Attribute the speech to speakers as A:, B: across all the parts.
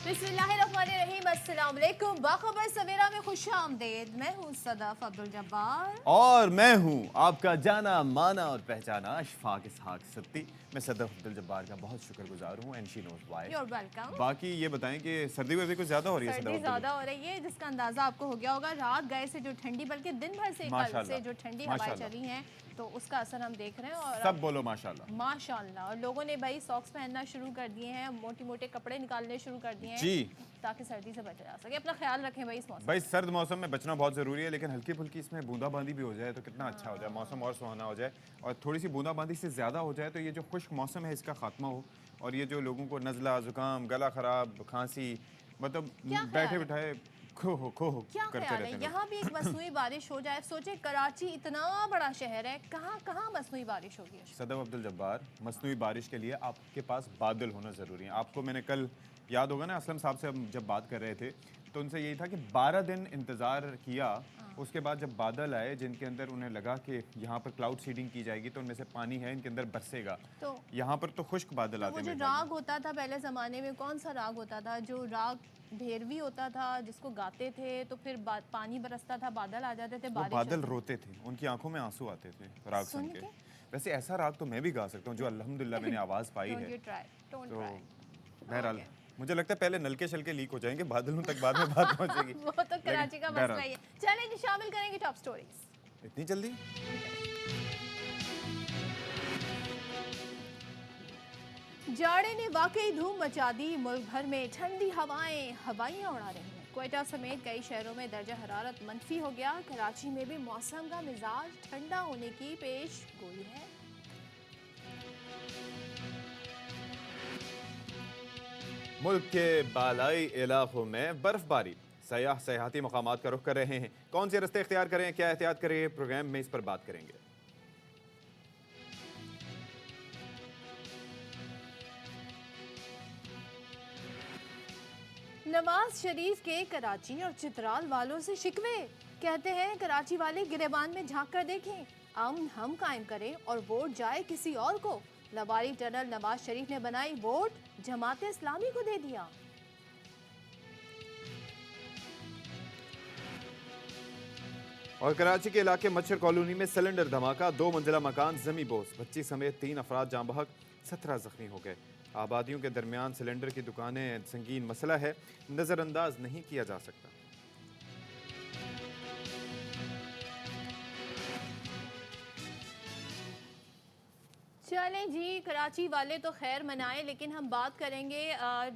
A: बिस्मिल्लाहिर्रहमानिर्रहीम, अस्सलाम वालेकुम। बाखबर सवेरा में खुश आमदेद। मैं हूँ सदफ अब्दुल जब्बार
B: और मैं हूँ आपका जाना माना और पहचाना अशफाक इसहाक सत्ती। मैं सदफ अब्दुल जब्बार का बहुत शुक्रगुजार हूँ and she knows why.
A: You're welcome।
B: बाकी ये बताएं कि सर्दी वर्दी कुछ ज़्यादा हो रही है?
A: सर्दी ज़्यादा हो रही है, जिसका अंदाज़ा आपको हो गया होगा। रात गए से जो ठंडी, बल्कि दिन भर से कल से जो ठंडी हवाएं चली हैं, तो उसका असर हम देख रहे हैं। और
B: सब बोलो माशाल्लाह
A: माशाल्लाह। और लोगों ने भाई सॉक्स पहनना शुरू कर दिए हैं, मोटे मोटे कपड़े निकालने शुरू कर दिए हैं
B: जी,
A: ताकि सर्दी से बचा जा सके। अपना ख्याल रखें भाई इस मौसम।
B: भाई सर्द मौसम में बचना बहुत ज़रूरी है, लेकिन हल्की फुल्की इसमें बूंदाबांदी भी हो जाए तो कितना अच्छा हो जाए, मौसम और सुहाना हो जाए। और थोड़ी सी बूंदाबांदी से ज़्यादा हो जाए तो ये जो खुश्क मौसम है इसका खात्मा हो, और ये जो लोगों को नज़ला ज़ुकाम गला ख़राब खांसी मतलब बैठे बिठाए खो
A: क्या
B: करते
A: ख्याल
B: रहते
A: है
B: हैं।
A: यहाँ भी एक मसनूई बारिश हो जाए? सोचे कराची इतना बड़ा शहर है, कहाँ कहाँ मसनूई बारिश होगी।
B: सदफ अब्दुल जब्बार, मसनूई बारिश के लिए आपके पास बादल होना ज़रूरी है। आपको मैंने कल याद होगा ना, असलम साहब से हम जब बात कर रहे थे तो उनसे यही था कि 12 दिन इंतज़ार किया, उसके बाद जब बादल आए जिनके अंदर उन्हें लगा कि यहाँ पर क्लाउड सीडिंग की जाएगी तो उनमें से पानी है इनके अंदर बरसेगा,
A: तो
B: यहाँ पर तो खुश्क बादल आते
A: वो जो
B: हैं।
A: राग होता था पहले ज़माने में, कौन सा राग होता था? जो राग भैरवी होता था जिसको गाते थे तो फिर पानी बरसता था, बादल आ जाते थे, बारिश
B: बादल
A: होती।
B: रोते थे, उनकी आंखों में आंसू आते थे राग सुन
A: सुन
B: के।
A: के?
B: वैसे ऐसा राग तो मैं भी गा सकता हूँ जो अल्हम्दुलिल्लाह मैंने आवाज़ पाई
A: Don't
B: है।
A: you try, don't
B: तो
A: try।
B: बहरहाल मुझे लगता है पहले नलके शलके लीक हो जाएंगे, बादलों तक बाद में बात पहुंचेगी।
A: वो तो कराची का मसला ही है। चलें जी, शामिल करेंगे टॉप स्टोरीज।
B: इतनी जल्दी?
A: जाड़े ने वाकई धूम मचा दी, मुल्क भर में ठंडी हवाइयाँ उड़ा रही हैं। क्वेटा समेत कई शहरों में दर्जा हरारत मनफी हो गया। कराची में भी मौसम का मिजाज ठंडा होने की पेश गोई है।
B: मुल्क के बालाई इलाकों में बर्फबारी, सयाह सयाहती मकामात का रुख कर रहे हैं। कौन से रास्ते इख्तियार करें, क्या एहतियात करें, प्रोग्राम में इस पर बात करेंगे।
A: नवाज शरीफ के कराची और चित्राल वालों से शिकवे। कहते हैं कराची वाले गिरेबान में झांक कर देखें, अमन हम कायम करें और वोट जाए किसी और को। लबारी टनल नवाज शरीफ ने बनाई, वोट जमाते इस्लामी को दे दिया।
B: और कराची के इलाके मच्छर कॉलोनी में सिलेंडर धमाका, 2 मंजिला मकान जमी बोस, बच्ची समेत 3 अफराद जाँ बहक, 17 जख्मी हो गए। आबादियों के दरमियान सिलेंडर की दुकानें संगीन मसला है, नज़रअंदाज नहीं किया जा सकता।
A: चलें जी, कराची वाले तो खैर मनाएं, लेकिन हम बात करेंगे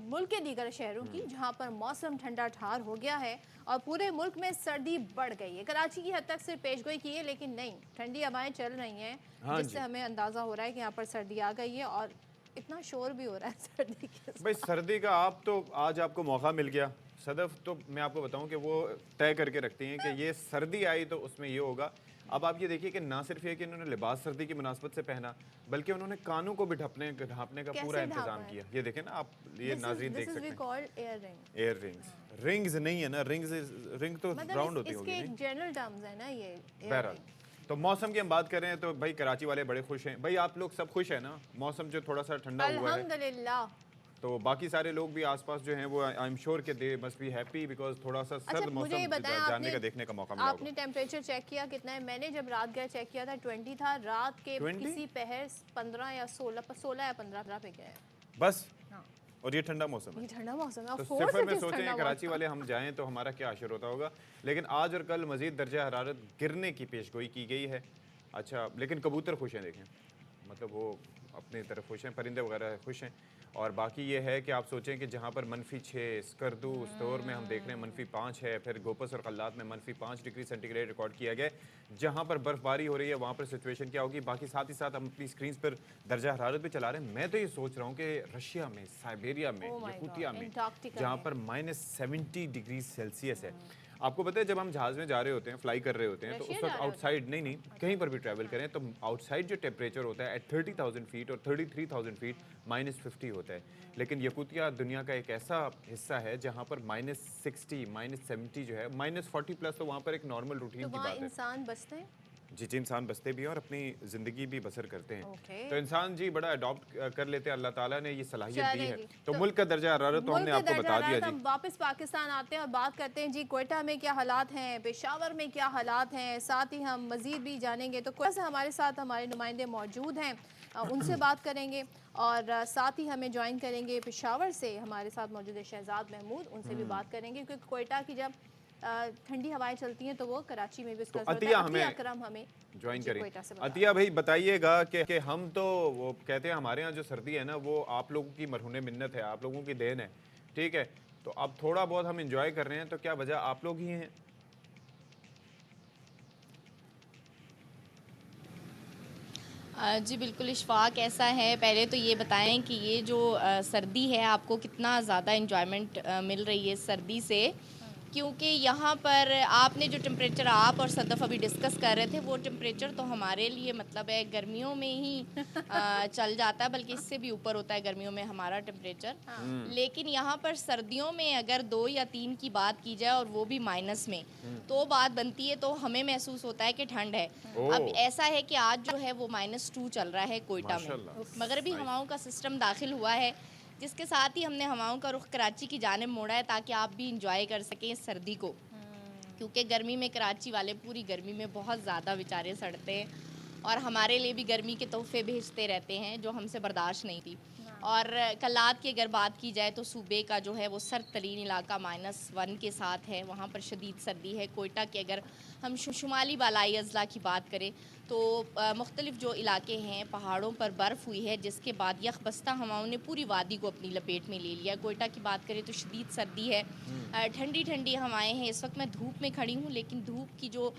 A: मुल्क के दीगर शहरों की, जहां पर मौसम ठंडा ठार हो गया है और पूरे मुल्क में सर्दी बढ़ गई है। कराची की हद तक सिर्फ पेशगोई की है, लेकिन नहीं, ठंडी हवाएं चल रही हैं, जिससे हमें अंदाज़ा हो रहा है कि यहाँ पर सर्दी आ गई है। और इतना शोर भी हो रहा है सर्दी के।
B: भाई सर्दी का आप तो आज आपको मौका मिल गया सदफ, तो मैं आपको बताऊं कि वो तय करके रखती हैं कि ये सर्दी आई तो उसमें ये होगा। अब आप ये देखिए कि ना सिर्फ ये कि इन्होंने लिबास सर्दी की मुनासबत से पहना, बल्कि उन्होंने कानों को भी ढांपने का पूरा इंतजाम किया। ये देखें ना आप, ये नाज़रीन देख सकते हैं। एयर रिंग्स, रिंग्स नहीं है ना, रिंग तो राउंड होती होगी।
A: इसके जनरल टर्म्स है ना ये।
B: बहरहाल तो मौसम की हम बात कर रहे हैं तो भाई कराची वाले बड़े खुश हैं। भाई आप लोग सब खुश है ना, मौसम जो थोड़ा सा ठंडा हुआ है
A: अल्हम्दुलिल्लाह।
B: तो बाकी सारे लोग भी आसपास जो हैं वो आई एम श्योर के they must be happy because थोड़ा सा सर्द मौसम जानने का देखने का मौका मिला।
A: आपने टेम्परेचर चेक किया कितना है? मैंने जब रात गया चेक किया था 20 था, रात के
B: 20?
A: किसी पहर 15 या 16 या 15 पे गया है
B: बस।
A: हाँ।
B: और ये ठंडा मौसम है,
A: ये ठंडा मौसम है।
B: तो सिफर में सोचें कराची वाले हम जाएं तो हमारा क्या असर होता होगा। लेकिन आज और कल मजीद दर्जा हरारत गिरने की पेशगोई की गई है। अच्छा, लेकिन कबूतर खुश हैं, देखें मतलब वो अपनी तरफ खुश हैं, परिंदे वगैरह खुश हैं। और बाकी ये है कि आप सोचें कि जहाँ पर -6 स्कर्दू स्टोर में हम देख रहे हैं -5 है, फिर गोपस और कल्लात में -5 डिग्री सेंटीग्रेड रिकॉर्ड किया गया। जहाँ पर बर्फबारी हो रही है वहाँ पर सिचुएशन क्या होगी। बाकी साथ ही साथ हम अपनी स्क्रीन पर दर्जा हरारत भी चला रहे हैं। मैं तो ये सोच रहा हूँ कि रशिया में, साइबेरिया में, यकूतिया में, जहाँ पर -70 डिग्री सेल्सियस है। आपको पता है जब हम जहाज़ में जा रहे होते हैं, फ्लाई कर रहे होते हैं, तो उस वक्त आउटसाइड नहीं कहीं पर भी ट्रैवल करें तो आउटसाइड जो टेम्परेचर होता है एट 30,000 फीट और 33,000 फीट -50 होता है। लेकिन यकूतिया दुनिया का एक ऐसा हिस्सा है जहाँ पर -60 -70 जो है, -40 प्लस, तो वहाँ पर एक नॉर्मल रूटीन की बात है।
A: इंसान बचते हैं
B: जी जी, इंसान बसते भी हैं और अपनी ज़िंदगी भी बसर करते हैं।
A: ओके।
B: तो इंसान जी बड़ा अडॉप्ट कर लेते हैं, अल्लाह ताला ने ये सलाहियत दी
A: चलें
B: है।
A: जी,
B: तो
A: तो
B: मुल्क का दर्जा हरारत तो
A: मुल्क
B: हमने
A: के
B: आपको
A: दर्जा
B: बता दिया
A: हरारत,
B: जी।
A: हम वापस पाकिस्तान आते हैं और बात करते हैं जी कोयटा में क्या हालात हैं, पेशावर में क्या हालात हैं, साथ ही हम मज़ीद भी जानेंगे। तो कोयटा से हमारे साथ हमारे नुमाइंदे मौजूद हैं, उनसे बात करेंगे और साथ ही हमें ज्वाइन करेंगे पेशावर से हमारे साथ मौजूद है शहजाद महमूद, उनसे भी बात करेंगे क्योंकि कोयटा की जब ठंडी हवाएं चलती हैं तो वो कराची में भी उसका
B: तो
A: असर होता
B: अतिया
A: है। अतिया
B: हमें
A: अकरम हमें
B: ज्वाइन
A: जी
B: करें।
A: कोयटा से बता रहे
B: अतिया भाई बताइएगा कि हम तो वो कहते हैं हमारे यहाँ जो सर्दी है ना वो आप लोगों की मरहून मिन्नत है, आप लोगों की देन है, ठीक है। तो अब थोड़ा बहुत हम इंजॉय कर रहे हैं, तो क्या वजह आप लोग ही हैं?
C: जी बिल्कुल इशफ़ाक़, ऐसा है। पहले तो ये बताएं कि ये जो सर्दी है आपको कितना ज़्यादा एंजॉयमेंट मिल रही है सर्दी से, क्योंकि यहाँ पर आपने जो टेम्परेचर आप और सदफ़ अभी डिस्कस कर रहे थे वो टेम्परेचर तो हमारे लिए मतलब है गर्मियों में ही चल जाता है, बल्कि इससे भी ऊपर होता है गर्मियों में हमारा टेम्परेचर। लेकिन यहाँ पर सर्दियों में अगर 2 या 3 की बात की जाए और वो भी माइनस में, तो बात बनती है, तो हमें महसूस होता है कि ठंड है। अब
B: ओह
C: ऐसा है कि आज जो है वो -2 चल रहा है कोयटा में,
B: माशाल्लाह,
C: मगरबी हवाओं का सिस्टम दाखिल हुआ है, जिसके साथ ही हमने हवाओं का रुख कराची की जानिब मोड़ा है ताकि आप भी इंजॉय कर सकें इस सर्दी को। क्योंकि गर्मी में कराची वाले पूरी गर्मी में बहुत ज़्यादा बेचारे सड़ते हैं और हमारे लिए भी गर्मी के तोहफे भेजते रहते हैं जो हमसे बर्दाश्त नहीं थी। और कलात की अगर बात की जाए तो सूबे का जो है वो सर्द तरीन इलाका -1 के साथ है, वहाँ पर शदीद सर्दी है। कोयटा के अगर हम शुमाली बालाई अजला की बात करें तो मुख्तलिफ़ जो इलाके हैं पहाड़ों पर बर्फ़ हुई है, जिसके बाद यखबस्ता हवाओं ने पूरी वादी को अपनी लपेट में ले लिया। कोयटा की बात करें तो शदीद सर्दी है, ठंडी ठंडी हवाएं हैं। इस वक्त मैं धूप में खड़ी हूँ, लेकिन धूप की जो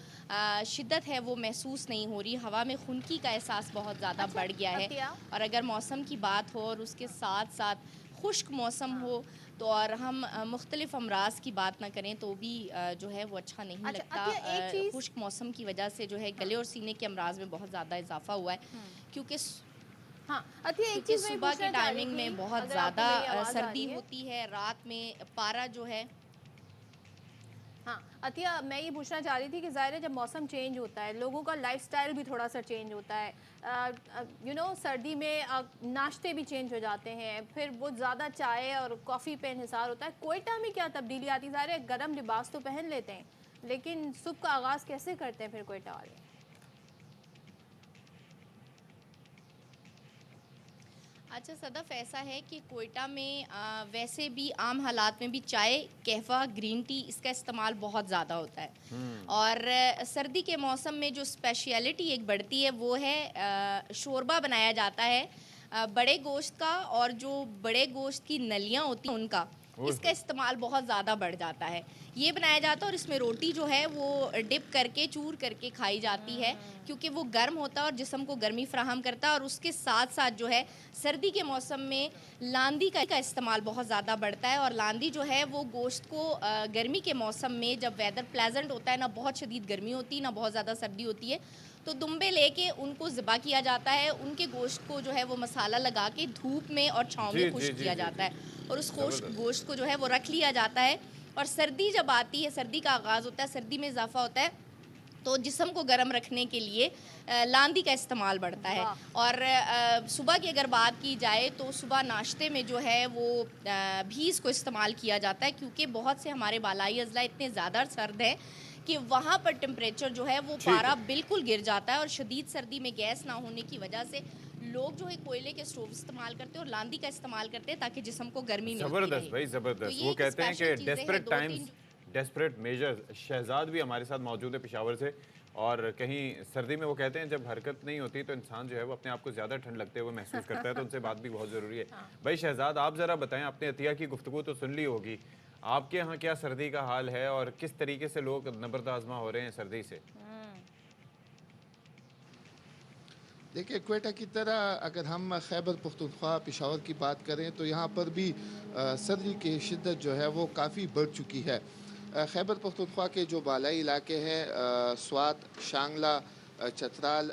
C: शिद्दत है वो महसूस नहीं हो रही। हवा में खुनकी का एहसास बहुत ज़्यादा बढ़ गया है।
A: अतिया
C: और अगर मौसम की बात हो और उसके साथ साथ खुश्क मौसम हो तो और हम मुख्तलिफ़ अमराज की बात ना करें तो भी जो है वो अच्छा नहीं
A: अच्छा,
C: लगता।
A: अतिया एक चीज़
C: खुश्क मौसम की वजह से जो है गले और सीने के अमराज में बहुत ज़्यादा इजाफा हुआ है, क्योंकि
A: हाँ, अतिया एक
C: क्योंकि
A: चीज़ मैं
C: सुबह की
A: पूछना चाह रही
C: टाइमिंग
A: थी,
C: में बहुत
A: अगर आपको
C: ज़्यादा
A: मेरी आवाज़ आ
C: सर्दी
A: रही है।
C: होती है, रात में पारा जो है।
A: हाँ, अतिया मैं ये पूछना चाह रही थी कि ज़ाहिर है जब मौसम चेंज होता है लोगों का लाइफस्टाइल भी थोड़ा सा चेंज होता है। सर्दी में नाश्ते भी चेंज हो जाते हैं, फिर वो ज़्यादा चाय और कॉफ़ी पे इंहिसार होता है। कोयटा में क्या तब्दीली आती है? ज़ाहिर है गर्म लिबास तो पहन लेते हैं, लेकिन सुबह का आगाज़ कैसे करते हैं फिर कोयटा वाले?
C: अच्छा सदफ, ऐसा है कि कोयटा में वैसे भी आम हालात में भी चाय, कहवा, ग्रीन टी इसका इस्तेमाल बहुत ज़्यादा होता है। और सर्दी के मौसम में जो स्पेशलिटी एक बढ़ती है वो है शोरबा बनाया जाता है बड़े गोश्त का, और जो बड़े गोश्त की नलियाँ होती हैं उनका, इसका इस्तेमाल बहुत ज़्यादा बढ़ जाता है। ये बनाया जाता है और इसमें रोटी जो है वो डिप करके चूर करके खाई जाती है, क्योंकि वो गर्म होता है और जिस्म को गर्मी फ्राहम करता है। और उसके साथ साथ जो है सर्दी के मौसम में लांदी का इस्तेमाल बहुत ज़्यादा बढ़ता है। और लांदी जो है वो गोश्त को गर्मी के मौसम में जब वेदर प्लेजेंट होता है, ना बहुत शदीद गर्मी होती है ना बहुत ज़्यादा सर्दी होती है, तो दुम्बे लेके उनको ज़िबा किया जाता है। उनके गोश्त को जो है वो मसाला लगा के धूप में और छाँव
B: जी
C: में
B: जी
C: खुश्क
B: जी
C: किया
B: जी
C: जाता
B: जी,
C: है और उस
B: ज़बरदस्त।
C: गोश्त को जो है वो रख लिया जाता है। और सर्दी जब आती है, सर्दी का आगाज़ होता है, सर्दी में इजाफा होता है, तो जिस्म को गर्म रखने के लिए लांदी का इस्तेमाल बढ़ता है।
A: वाह।
C: और सुबह की अगर बात की जाए तो सुबह नाश्ते में जो है वो भी इसको इस्तेमाल किया जाता है, क्योंकि बहुत से हमारे बालाई अजला इतने ज़्यादा सर्द हैं कि वहाँ पर टेम्परेचर जो है वो
B: ठीक
C: पारा
B: है,
C: बिल्कुल गिर जाता है। और शदीद सर्दी में गैस ना होने की वजह से लोग जो है कोयले के स्टोव इस्तेमाल करते हैं और लांदी का इस्तेमाल करते हैं ताकि जिस्म को गर्मी मिलती
B: ज़बरदस्त
C: रहे।
B: भाई
C: तो
B: ज़बरदस्त।
C: ये
B: वो
C: एक
B: कहते हैं कि
C: स्पेशल चीज़ें हैं,
B: desperate
C: 2-3
B: times desperate measures. Shahzad भी हमारे साथ मौजूद है पेशावर से, और कहीं सर्दी में वो कहते हैं जब हरकत नहीं होती तो इंसान जो है वो अपने आप को ज़्यादा ठंड लगते हुए महसूस करता है, तो उनसे बात भी बहुत ज़रूरी है। भाई शहजाद, आप ज़रा बताएं, आपने अतिया की गुफ्तगू तो सुन ली होगी, आपके यहाँ क्या सर्दी का हाल है और किस तरीके से लोग नबर्द आज़मा हो रहे हैं सर्दी से?
D: देखिए, क्वेटा की तरह अगर हम खैबर पख्तूनख्वा पेशावर की बात करें तो यहाँ पर भी सर्दी की शिद्दत जो है वो काफ़ी बढ़ चुकी है। खैबर पख्तूनख्वा के जो बालाई इलाके हैं स्वात, शांगला, चतराल,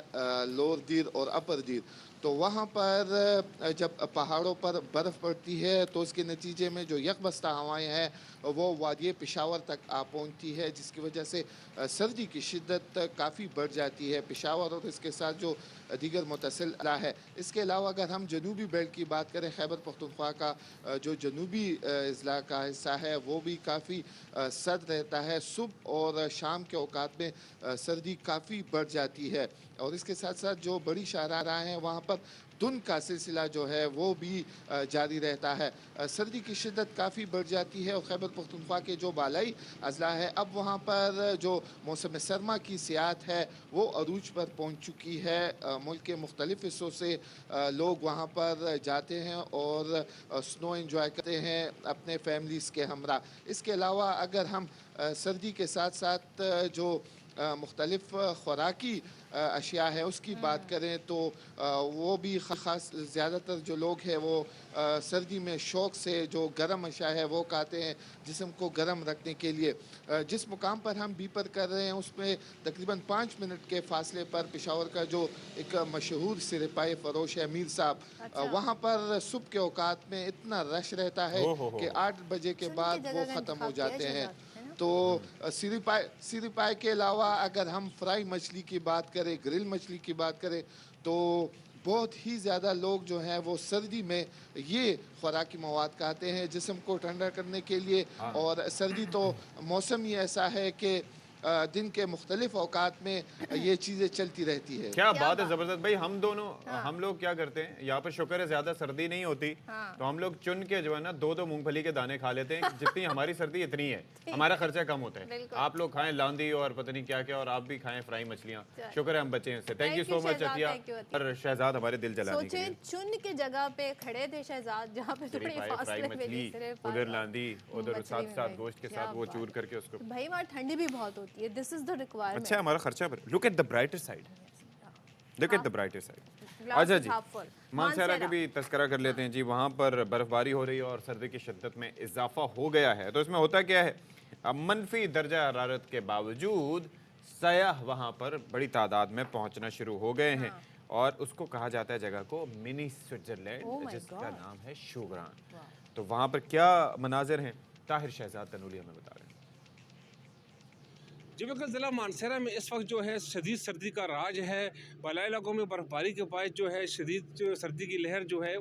D: लोअर दीर और अपर दीर, तो वहाँ पर जब पहाड़ों पर बर्फ़ पड़ती है तो उसके नतीजे में जो यकबस्ता हवाएं हैं वो वादी पेशावर तक आ पहुँचती है, जिसकी वजह से सर्दी की शिद्दत काफ़ी बढ़ जाती है पेशावर और इसके साथ जो दीगर मुतसिल इलाक़ा है। इसके अलावा अगर हम जनूबी बेल्ट की बात करें, खैबर पख्तूनख्वा का जो जनूबी अज़ला का हिस्सा है वो भी काफ़ी सर्द रहता है। सुबह और शाम के औकात में सर्दी काफ़ी बढ़ जाती है और इसके साथ साथ जो बड़ी शाहराह हैं वहाँ पर धुंध का सिलसिला जो है वो भी जारी रहता है। सर्दी की शिद्दत काफ़ी बढ़ जाती है और खैबर पख्तूनख्वा के जो बालाई अज़ला है अब वहाँ पर जो मौसम सरमा की सियाहत है वो अरूज पर पहुँच चुकी है। मुल्क के मुख्तलिफ़ हिस्सों से लोग वहाँ पर जाते हैं और स्नो एंजॉय करते हैं अपने फैमिलीज़ के हमरा। इसके अलावा अगर हम सर्दी के साथ साथ जो मुख्तलिफ़ ख़ुराकी अशिया है उसकी बात करें तो वो भी ख़ास ज़्यादातर जो लोग हैं वो सर्दी में शौक़ से जो गर्म अशिया है वो खाते हैं जिस्म को गर्म रखने के लिए। जिस मुकाम पर हम बीपर कर रहे हैं उसमें तकरीबन 5 मिनट के फासले पर पेशावर का जो एक मशहूर सिरपाई फ़रोश है मीर साहब, वहाँ पर सुबह के औकात में इतना रश रहता है कि 8 बजे के बाद वो ख़त्म हो जाते हैं। तो सिरपाई के अलावा अगर हम फ्राई मछली की बात करें, ग्रिल मछली की बात करें तो बहुत ही ज़्यादा लोग जो हैं वो सर्दी में ये खुराकी मवाद खाते हैं जिस्म को ठंडा करने के लिए। और सर्दी तो मौसम ही ऐसा है कि दिन के मुख्तलिफ औकात में ये चीज़ें चलती रहती है।
B: क्या बात है, ज़बरदस्त भाई। हम दोनों हम लोग क्या करते हैं यहाँ पर, शुक्र है ज़्यादा सर्दी नहीं होती तो हम लोग चुन के जो है ना 2-2 मूंगफली के दाने खा लेते हैं। जितनी हमारी सर्दी इतनी है, हमारा खर्चा कम होता है। आप लोग खाएं लांदी और पता नहीं क्या क्या, और आप भी खाएं फ्राई मछलियाँ। शुक्र है हम बचे हैं इससे। Thank you so much Atiya और शहजाद हमारे दिल जलाने के लिए।
A: चुन के जगह पे खड़े थे शहजाद, जहाँ पे थोड़ी
B: फ्राई मछली, उधर लांदी, उधर साथ साथ गोश्त के साथ वो चूर करके उसको।
A: भाई वहाँ ठंडी भी बहुत होती है, दिस इज द रिक्वायरमेंट।
B: अच्छा हमारा खर्चा पर look at the brighter side, look at the brighter side. अच्छा जी, मानसरा के भी तस्करा कर लेते हैं जी। वहाँ पर बर्फबारी हो रही है और सर्दी की शिद्दत में इजाफा हो गया है। तो इसमें होता क्या है, अब मनफी दर्जा हरारत के बावजूद सयाह वहाँ पर बड़ी तादाद में पहुँचना शुरू हो गए हैं और उसको कहा जाता है जगह को मिनी स्विट्जरलैंड, जिसका नाम है शोग्रान। तो वहाँ पर क्या मनाजिर हैं, ताहिर शहजाद तनूली हमें बता रहे हैं।
E: जी बिल्कुल, ज़िला मानसरा में इस वक्त जो है शदीद सर्दी का राज है। बालाई इलाकों में बर्फबारी के बायस जो है शदीद सर्दी की लहर जो है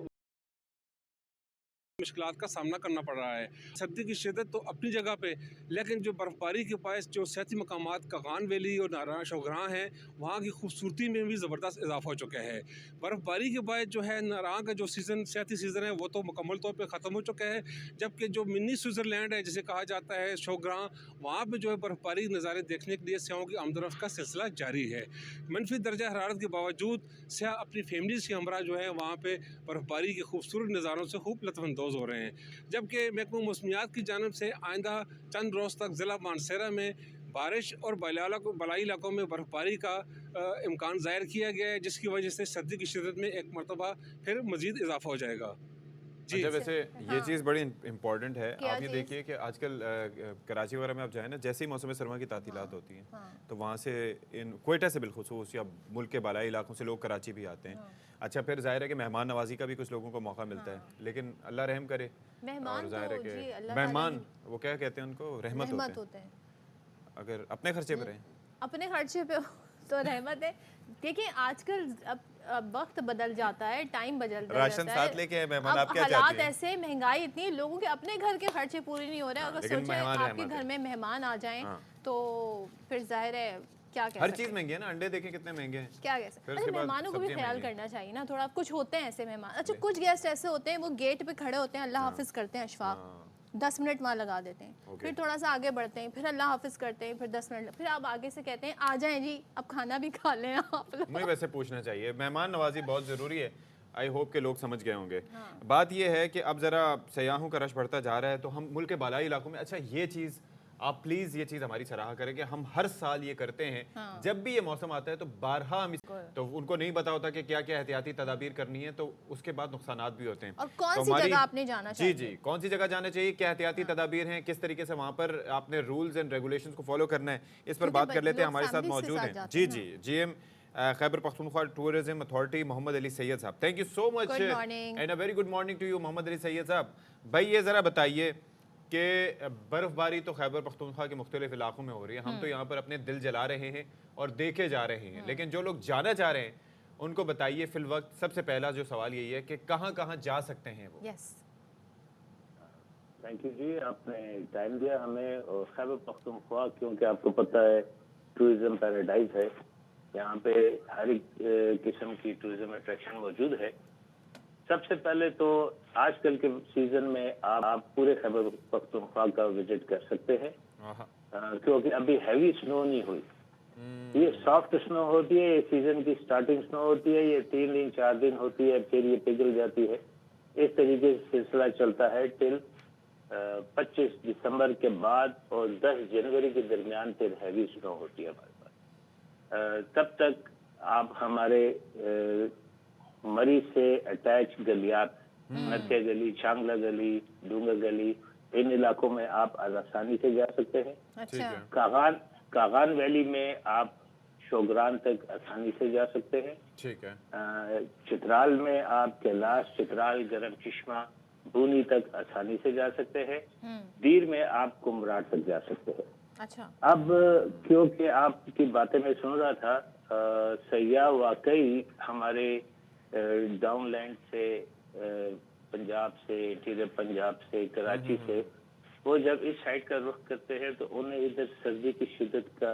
E: मुश्किलात का सामना करना पड़ रहा है। सर्दी की शिद्दत तो अपनी जगह पे, लेकिन जो बर्फ़बारी के पास जो सियाती मकामात कागान वैली और नारायण शोग्रां हैं वहाँ की खूबसूरती में भी ज़बरदस्त इजाफा हो चुका है। बर्फ़बारी के बाद जो है नारायण का जो सीज़न सियाती सीज़न है वो तो मुकम्मल तौर पे ख़त्म हो चुका है, जबकि जो मिनी स्विट्ज़रलैंड है जिसे कहा जाता है शोग्रां, वहाँ पर जो है बर्फ़बारी नज़ारे देखने के लिए सियाहों की आमदरफ्त का सिलसिला जारी है। मनफी दर्जा हरारत के बावजूद सियाह अपनी फैमिलीज़ के हमरा जो है वहाँ पर बर्फ़बारी के खूबसूरत नज़ारों से खूब लुत्फ़अंदोज़ हो रहे हैं। जबकि महकमा मौसमियात की जानिब से आइंदा चंद रोज़ तक ज़िला मानसरा में बारिश और बलाई इलाकों में बर्फबारी का इम्कान ज़ाहिर किया गया है, जिसकी वजह से सर्दी की शिद्दत में एक मरतबा फिर मज़ीद इजाफा हो जाएगा। जी
B: अच्छा, वैसे ये चीज़ बड़ी इम्पोर्टेंट है। आप ये देखिए कि आजकल कराची वगैरह में आप जाए ना, जैसे ही मौसम सरमा की तातीलात होती हैं तो वहाँ से इन कोयटा से बिलखुसूस या मुल्क के बालाई इलाकों से लोग कराची भी आते हैं। अच्छा, फिर जाहिर है कि मेहमान नवाजी का भी कुछ लोगों को मौका मिलता है, लेकिन अल्लाह रहम करे। और जाहिर है कि मेहमान वो क्या कहते हैं उनको, रहमत होते हैं। अगर अपने खर्चे पर रहें,
A: अपने खर्चे पे तो रहमत है। देखिए आजकल अब वक्त बदल जाता है, टाइम बदलता है,
B: राशन साथ लेके मेहमान आप क्या
A: हालात
B: चाहती हैं?
A: ऐसे, महंगाई इतनी, लोगों के अपने घर के खर्चे पूरे नहीं हो रहे। अगर सोचें आपके घर में मेहमान आ जाएं तो फिर जाहिर है क्या कह
B: हर चीज़ महंगी है ना। अंडे देखें कितने महंगे हैं,
A: क्या कह सकते हैं। मेहमानों को भी ख्याल करना चाहिए ना थोड़ा। कुछ होते हैं ऐसे मेहमान, अच्छा कुछ गेस्ट ऐसे होते हैं वो गेट पे खड़े होते हैं, अल्लाह हाफिज करते हैं, अशफाक 10 मिनट वहाँ लगा देते हैं, फिर थोड़ा सा आगे बढ़ते हैं, फिर अल्लाह हाफिज करते हैं, फिर 10 मिनट, फिर आप आगे से कहते हैं आ जाएं जी अब खाना भी खा लें आप लोग।
B: मुझे वैसे पूछना चाहिए, मेहमान नवाजी बहुत ज़रूरी है। आई होप के लोग समझ गए होंगे। बात यह है कि अब ज़रा सयाहों का रश बढ़ता जा रहा है तो हम मुल्क के बालाई इलाकों में, अच्छा ये चीज़ आप प्लीज़ ये चीज़ हमारी सराहा करें कि हम हर साल ये करते हैं। जब भी ये मौसम आता है तो बारहा हम तो उनको नहीं पता होता कि क्या क्या एहतियाती तदाबीर करनी है, तो उसके बाद नुकसानात भी होते हैं।
A: और कौन सी जगह आपने जाना चाहिए?
B: जी, कौन सी जगह जाना चाहिए, क्या एहतियाती तदाबीर हैं, किस तरीके से वहाँ पर आपने रूल्स एंड रेगुलेशंस को फॉलो करना है, इस पर बात कर लेते हैं। हमारे साथ मौजूद हैं जी GM Khyber Pakhtunkhwa tourism authority Mohammad Ali Syed साहब। Thank you so much
A: Good morning.
B: And a very good morning to you Mohammad Ali Syed साहब। भाई ये ज़रा बताइए कि बर्फ़बारी तो खैबर पख्तूनख्वा के मुख्तलिफ इलाकों में हो रही है, हम तो यहाँ पर अपने दिल जला रहे हैं और देखे जा रहे हैं, लेकिन जो लोग जाना चाह रहे हैं उनको बताइए फिल वक्त सबसे पहला जो सवाल यही है कि कहाँ कहाँ जा सकते हैं वो।
A: यस
F: थैंक यू जी, आपने टाइम दिया हमें। और खैबर पख्तूनख्वा क्योंकि आपको पता है टूरिज्म पैराडाइज है, यहाँ पे हर एक किस्म की टूरिज्म अट्रैक्शन मौजूद है। सबसे पहले तो आजकल के सीजन में आप पूरे खैबर पख्तूनख्वा का विजिट कर सकते हैं, क्योंकि अभी हैवी स्नो नहीं हुई। ये सॉफ्ट स्नो होती है, ये सीजन की स्टार्टिंग स्नो होती है, ये 3 दिन 4 दिन होती है, फिर ये पिघल जाती है। इस तरीके से सिलसिला चलता है टिल 25 दिसंबर के बाद और 10 जनवरी के दरमियान फिर हैवी स्नो होती है हमारे पास। तब तक आप हमारे मरी से अटैच गलियात, नरके गली, चांगला गली, डूंगा गली, इन इलाकों में आप आसानी से जा सकते हैं।
A: अच्छा
F: कागान वैली में आप शोगरान तक आसानी से जा सकते हैं।
B: ठीक है।
F: चित्राल में आप कैलाश, चित्राल, गरम चश्मा, बूनी तक आसानी से जा सकते हैं। दीर में आप कुमराट तक जा सकते हैं।
A: अच्छा
F: अब क्योंकि आपकी बातें मैं सुन रहा था, सयाह वाकई हमारे डाउनलैंड से, पंजाब से, इंटीरियर पंजाब से, कराची से, वो जब इस साइड का रुख करते हैं तो उन्हें इधर सर्दी की शिद्दत का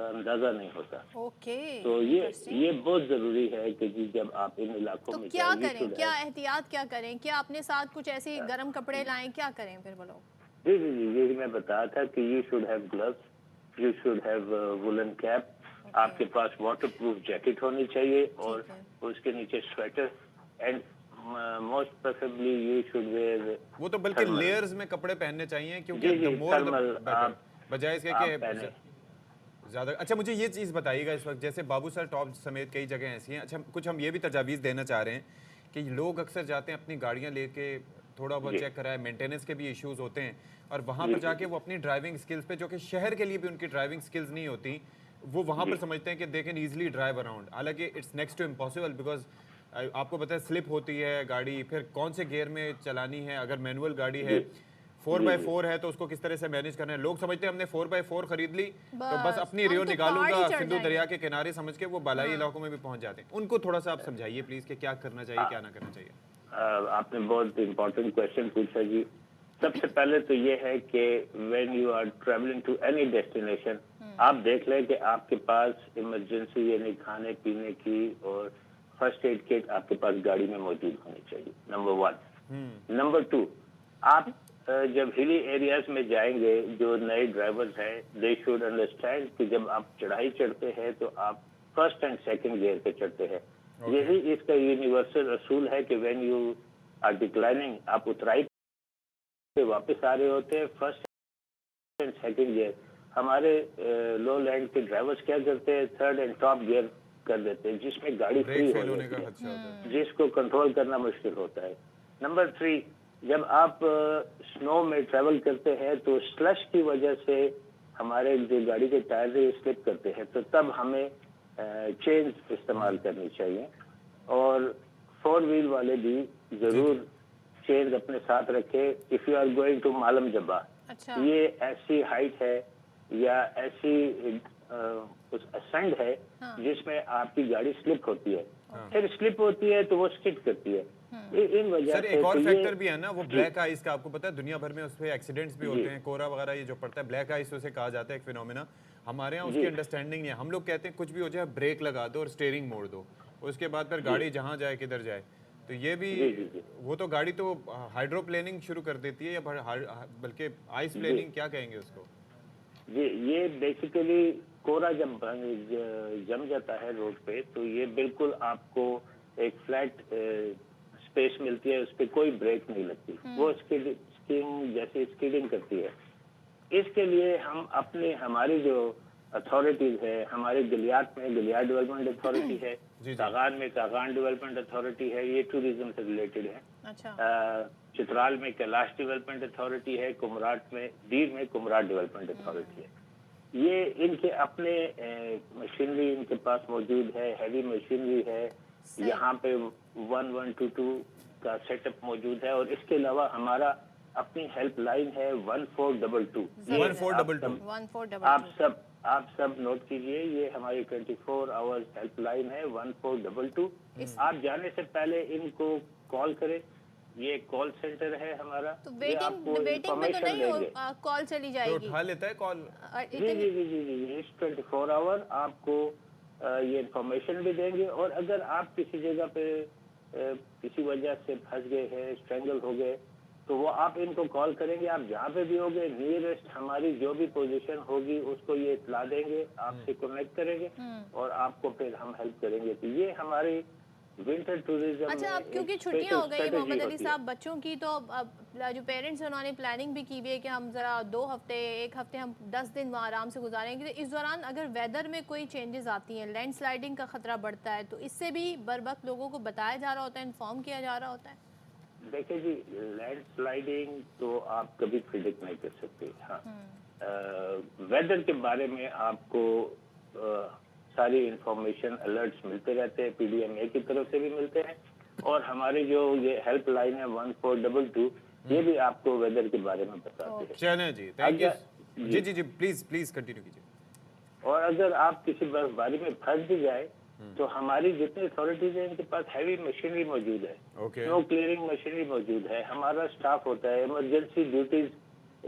F: अंदाजा नहीं होता।
A: ओके
F: तो ये बहुत जरूरी है कि जी जब आप इन इलाकों
A: तो
F: में
A: क्या
F: जाएंगे
A: करें, क्या एहतियात क्या करें, क्या अपने साथ कुछ ऐसे गर्म कपड़े लाएं, क्या करें फिर बोलो।
F: जी जी जी, यही मैं बताया था कि you should have gloves, you should have woollen cap, आपके पास वाटर प्रूफ जैकेट होनी चाहिए और उसके नीचे sweater, and most preferably you should wear,
B: वो तो बल्कि लेयर्स में कपड़े पहनने चाहिए क्योंकि
F: जी,
B: the more the
F: thermal
B: better, बजाय इसके
F: आप
B: कि
F: पहने।
B: ज़्यादा। अच्छा मुझे ये चीज़ बताइएगा, इस वक्त जैसे बाबू सर टॉप समेत कई जगह ऐसी हैं, अच्छा कुछ हम ये भी तजावीज़ देना चाह रहे हैं कि लोग अक्सर जाते हैं अपनी गाड़ियाँ लेके, थोड़ा बहुत चेक कराए, मेंटेनेंस के भी इश्यूज होते हैं और वहाँ पर जाके वो अपनी ड्राइविंग स्किल्स पे, जो कि शहर के लिए भी उनकी ड्राइविंग स्किल्स नहीं होती, वो वहाँ पर समझते हैं कि they can easily drive around. हालांकि it's next to impossible, because आपको पता है स्लिप होती है गाड़ी, फिर कौन से गियर में चलानी है, अगर मैनुअल गाड़ी है 4x4 है तो उसको किस तरह से मैनेज करना है। लोग समझते हैं हमने 4x4 खरीद ली तो बस अपनी
A: हम
B: रियो
A: तो
B: निकालूंगा
A: पहाड़ी चढ़
B: सिंधु
A: जाएंगे।
B: दरिया के किनारे समझ के, वो बालाई इलाकों में भी पहुंच जाते हैं। उनको थोड़ा सा आप समझाइए प्लीज कि क्या करना चाहिए, क्या ना करना चाहिए।
F: आपने बहुत इम्पोर्टेंट क्वेश्चन पूछा जी। सबसे पहले तो ये है कि when you are travelling to any destination, आप देख लें कि आपके पास इमरजेंसी यानी खाने पीने की और फर्स्ट एड किट आपके पास गाड़ी में मौजूद होनी चाहिए, नंबर 1। नंबर 2, आप जब हिली एरियाज में जाएंगे, जो नए ड्राइवर्स हैं, दे शुड अंडरस्टैंड कि जब आप चढ़ाई चढ़ते हैं तो आप फर्स्ट एंड सेकंड गियर पे चढ़ते हैं। यही इसका यूनिवर्सल असूल है कि व्हेन यू आर डिक्लाइनिंग, आप उतराई पे वापस आ रहे होते हैं फर्स्ट एंड सेकंड गियर। हमारे लो लैंड के ड्राइवर्स क्या करते हैं, थर्ड एंड टॉप गियर कर देते हैं, जिसमें गाड़ी फ्री
B: ब्रेक
F: हो
B: फेल होने का
F: जाती
B: खदशा होता है।
F: है, जिसको कंट्रोल करना मुश्किल होता है। नंबर 3, जब आप स्नो में ट्रैवल करते हैं तो स्लश की वजह से हमारे जो गाड़ी के टायर है स्लिप करते हैं, तो तब हमें चेन इस्तेमाल करनी चाहिए। और 4 व्हील वाले भी जरूर चेन अपने साथ रखें। If you are going to Malam Jabba,
A: अच्छा
F: ये ऐसी हाइट है या ऐसी कुछ असेंड है जिसमें आपकी गाड़ी स्लिप होती है, फिर स्लिप होती है तो वो स्किड करती है। इन वजह
B: सर
F: से
B: एक और
F: तो
B: फैक्टर भी है ना, वो ब्लैक आइस का, आपको पता है दुनिया भर में उस पे एक्सीडेंट्स भी होते हैं, कोहरा वगैरह ये जो पड़ता है, ब्लैक आइस उसे कहा जाता है, एक फिनोमेना। हमारे यहाँ उसकी अंडरस्टैंडिंग नहीं है, हम लोग कहते हैं कुछ भी हो जाए ब्रेक लगा दो और स्टीयरिंग मोड़ दो, उसके बाद फिर गाड़ी जहाँ जाए किधर जाए। तो ये भी वो तो गाड़ी तो हाइड्रोप्लेनिंग शुरू कर देती है, या बल्कि आइस प्लेनिंग क्या कहेंगे उसको।
F: जी, ये बेसिकली कोहरा जब जम जाता है रोड पे तो ये बिल्कुल आपको एक फ्लैट स्पेस मिलती है, उस पर कोई ब्रेक नहीं लगती, वो स्कीडिंग जैसे स्कीडिंग करती है। इसके लिए हम अपने हमारी जो अथॉरिटीज है, हमारे गलियात में गलियात डेवलपमेंट अथॉरिटी है, कागान में कागान डेवलपमेंट अथॉरिटी है, ये टूरिज्म से रिलेटेड है।
A: अच्छा
F: चित्राल में कैलाश डेवलपमेंट अथॉरिटी है, कुमराट में, दीर में कुमराट डेवलपमेंट अथॉरिटी है। یہ ان کے اپنے مشینری ان کے پاس موجود ہے, ہیوی مشینری ہے, یہاں پہ 1122 کا سیٹ اپ موجود ہے, اور اس کے علاوہ ہمارا اپنی ہیلپ لائن ہے 1422.
A: 1422
F: آپ سب نوٹ کیجئے, یہ ہماری 24 آورز ہیلپ لائن ہے 1422. آپ جانے سے پہلے ان کو کال کریں, یہ کال سینٹر ہے ہمارا.
A: تو
F: یہ آپ
A: ویٹنگ
F: کو
A: میں تو
F: انفارمیشن
A: نہیں
F: دیں گے.
A: کال چلی جائے
B: تو
A: گی؟
B: اٹھا لیتا ہے کال.
F: جی اس 24 آور آپ کو یہ انفارمیشن بھی دیں گے, اور اگر آپ کسی جگہ پہ کسی وجہ سے پھنس گئے ہیں, اسٹرینگل ہو گئے, تو وہ آپ ان کو کال کریں گے. آپ جہاں پہ بھی ہوگے, نیئرسٹ ہماری جو بھی پوزیشن ہوگی اس کو یہ اطلاع دیں گے, آپ سے کنیکٹ کریں گے, اور آپ کو پھر ہم ہیلپ کریں گے. تو یہ ہماری ونٹر ٹوریزم.
A: اچھا, اب کیونکہ چھٹیاں ہو گئی محمد علی صاحب بچوں کی, تو اب جو پیرنٹس ہیں انہوں نے پلاننگ بھی کی ہوئی ہے کہ ہم ذرا 2 ہفتے 1 ہفتے ہم 10 دن وہاں آرام سے گزاریں گے. اس دوران اگر ویدر میں کوئی چینجز آتی ہیں, لینڈ سلائڈنگ کا خطرہ بڑھتا ہے, تو اس سے بھی بر وقت لوگوں کو بتایا جا رہا ہوتا ہے, انفارم کیا جا رہا ہوتا ہے؟
F: دیکھیں جی, لینڈ سلائڈنگ تو آپ کبھی پریڈکٹ نہیں کر سکتے. ہاں, ویدر کے بارے میں آپ کو ساری انفارمیشن الرٹس ملتے رہتے ہیں, PDMA کی طرف سے بھی ملتے ہیں, اور ہماری جو یہ ہیلپ لائن ہے 1422 یہ بھی آپ کو ویدر کے بارے میں بتاتے ہیں.
B: چلیں جی, تھینک یو. جی پلیز کنٹینیو کیجیے.
F: اور اگر آپ کسی برف باری میں پھنس بھی جائے تو ہماری جتنی اتھارٹیز ہیں ان کے پاس ہیوی مشینری موجود ہے, سنو کلیئرنگ مشینری موجود ہے, ہمارا اسٹاف ہوتا ہے, ایمرجنسی ڈیوٹیز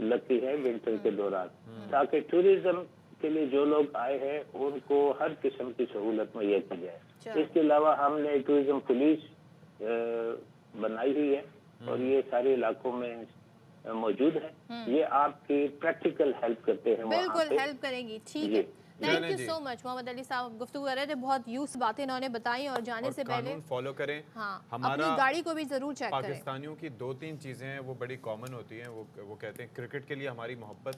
F: لگتی ہے ونٹر کے دوران, تاکہ ٹوریزم کے لیے جو لوگ آئے ہیں ان کو ہر قسم کی سہولت مہیا کی جائے. اس کے علاوہ ہم نے ٹوریزم پولیس بنائی ہوئی ہے, اور یہ سارے علاقوں میں موجود ہے. یہ آپ کی پریکٹیکل ہیلپ کرتے ہیں,
A: بالکل ہیلپ کریں گی. ٹھیک ہے, تھینک یو سو مچ. محمد علی صاحب گفتگو کر رہے تھے, بہت یوز باتیں انہوں نے بتائیں, اور جانے سے پہلے
B: قانون فالو کریں.
A: ہاں,
B: ہمارا
A: اپنی گاڑی کو بھی ضرور چیک کریں.
B: پاکستانیوں کی 2-3 چیزیں ہیں وہ بڑی کامن ہوتی ہیں. وہ کہتے ہیں کرکٹ کے لیے ہماری محبت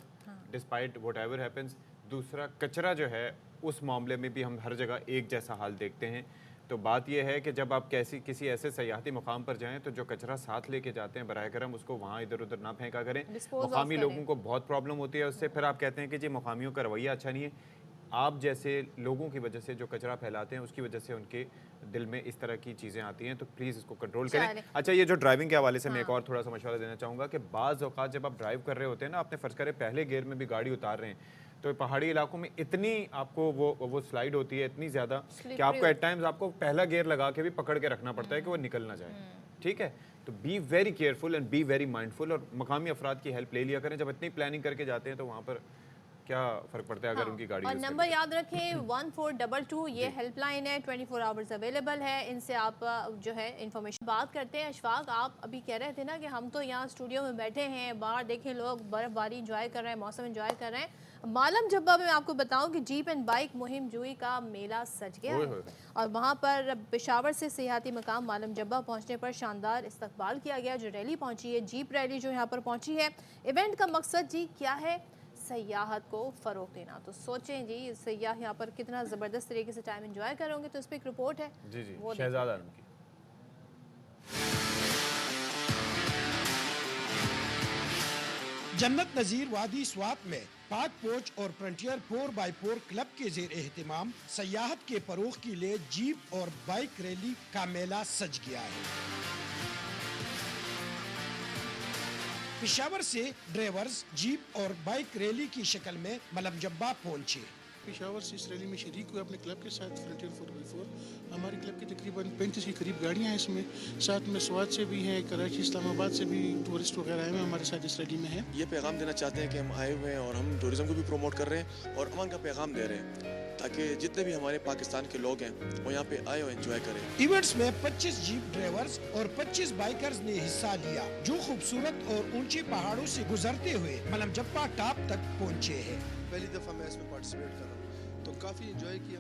B: ڈسپائٹ واٹ ایور ہیپنس. دوسرا کچرا جو ہے اس معاملے میں بھی ہم ہر جگہ ایک جیسا حال دیکھتے ہیں. تو بات یہ ہے کہ جب آپ کسی ایسے سیاحتی مقام پر جائیں تو جو کچرا ساتھ لے کے جاتے ہیں براہ کرم اس کو وہاں ادھر ادھر نہ پھینکا کریں. مقامی لوگوں کو بہت پرابلم ہوتی ہے اس سے. پھر آپ کہتے ہیں کہ جی مقامیوں کا رویہ اچھا نہیں ہے. آپ جیسے لوگوں کی وجہ سے جو کچرا پھیلاتے ہیں اس کی وجہ سے ان کے دل میں اس طرح کی چیزیں آتی ہیں, تو پلیز اس کو کنٹرول کریں. اچھا, یہ جو ڈرائیونگ کے حوالے سے میں ایک اور تھوڑا سا مشورہ دینا چاہوں گا کہ بعض اوقات جب آپ ڈرائیو کر رہے ہوتے ہیں نا, آپ نے فرض کرے پہلے گیئر میں بھی گاڑی اتار رہے ہیں, تو پہاڑی علاقوں میں اتنی آپ کو وہ سلائڈ ہوتی ہے اتنی زیادہ کہ آپ کو ایٹ ٹائمز آپ کو پہلا گیئر لگا کے بھی پکڑ کے رکھنا پڑتا ہے کہ وہ نکل نہ جائے. ٹھیک ہے, تو be very careful and be very mindful, اور مقامی افراد کی ہیلپ لے لیا کریں. جب اتنی پلاننگ کر کے جاتے ہیں تو وہاں پر کیا فرق پڑتا ہے اگر ان کی گاڑی.
A: اور نمبر یاد رکھیں 1422 یہ ہیلپ لائن ہے, 24 آورز اویلیبل ہے. ان سے آپ جو ہے انفارمیشن بات کرتے ہیں. اشفاق, آپ ابھی کہہ رہے تھے نا کہ ہم تو یہاں اسٹوڈیو میں بیٹھے ہیں, باہر دیکھیں لوگ برف باری انجوائے کر رہے ہیں, موسم انجوائے کر رہے ہیں. مالم جبہ میں آپ کو بتاؤں کہ جیپ اینڈ بائک مہم جوئی کا میلہ سج گیا ہے, اور وہاں پر پشاور سے سیاحتی مقام مالم جبہ پہنچنے پر شاندار استقبال کیا گیا. جو ریلی پہنچی ہے, جیپ ریلی جو یہاں پر پہنچی ہے, ایونٹ کا مقصد جی کیا ہے؟ سیاحت کو فروغ دینا. تو سوچیں جی سیاح یہاں پر کتنا زبردست طریقے سے ٹائم انجوائے کریں گے. تو اس پہ ایک رپورٹ ہے,
B: جی شہزاد عالم کی.
G: جنت نظیر وادی سوات میں پاک پوچھ اور فرنٹیئر 4x4 کلب کے زیر اہتمام سیاحت کے فروغ کے لیے جیپ اور بائک ریلی کا میلہ سج گیا ہے. پشاور سے ڈرائیورز جیپ اور بائک ریلی کی شکل میں ملم جبہ پہنچے.
H: پشاور سے اس ریلی میں شریک ہوئے اپنے کلب کے ساتھ فرنٹیئر 4x4. ہماری کلب کی تقریباً 35 کے قریب گاڑیاں ہیں اس میں, ساتھ میں سوات سے بھی ہیں, کراچی اسلام آباد سے بھی ٹورسٹ وغیرہ آئے ہوئے ہمارے ساتھ اس ریلی میں ہیں.
I: یہ پیغام دینا چاہتے ہیں کہ ہم آئے ہوئے ہیں اور ہم ٹورزم کو بھی پروموٹ کر رہے ہیں اور امن کا پیغام دے رہے ہیں تاکہ جتنے بھی ہمارے پاکستان کے لوگ ہیں وہ یہاں پہ آئے اور انجوائے کریں.
G: ایونٹس میں 25 جیپ ڈرائیورز اور 25 بائکرز نے حصہ لیا جو خوبصورت اور اونچے پہاڑوں سے گزرتے ہوئے ملم جبہ ٹاپ تک پہنچے ہیں.
J: پہلی دفعہ میں اس میں پارٹیسپیٹ کر رہا ہوں تو کافی انجوائے کیا,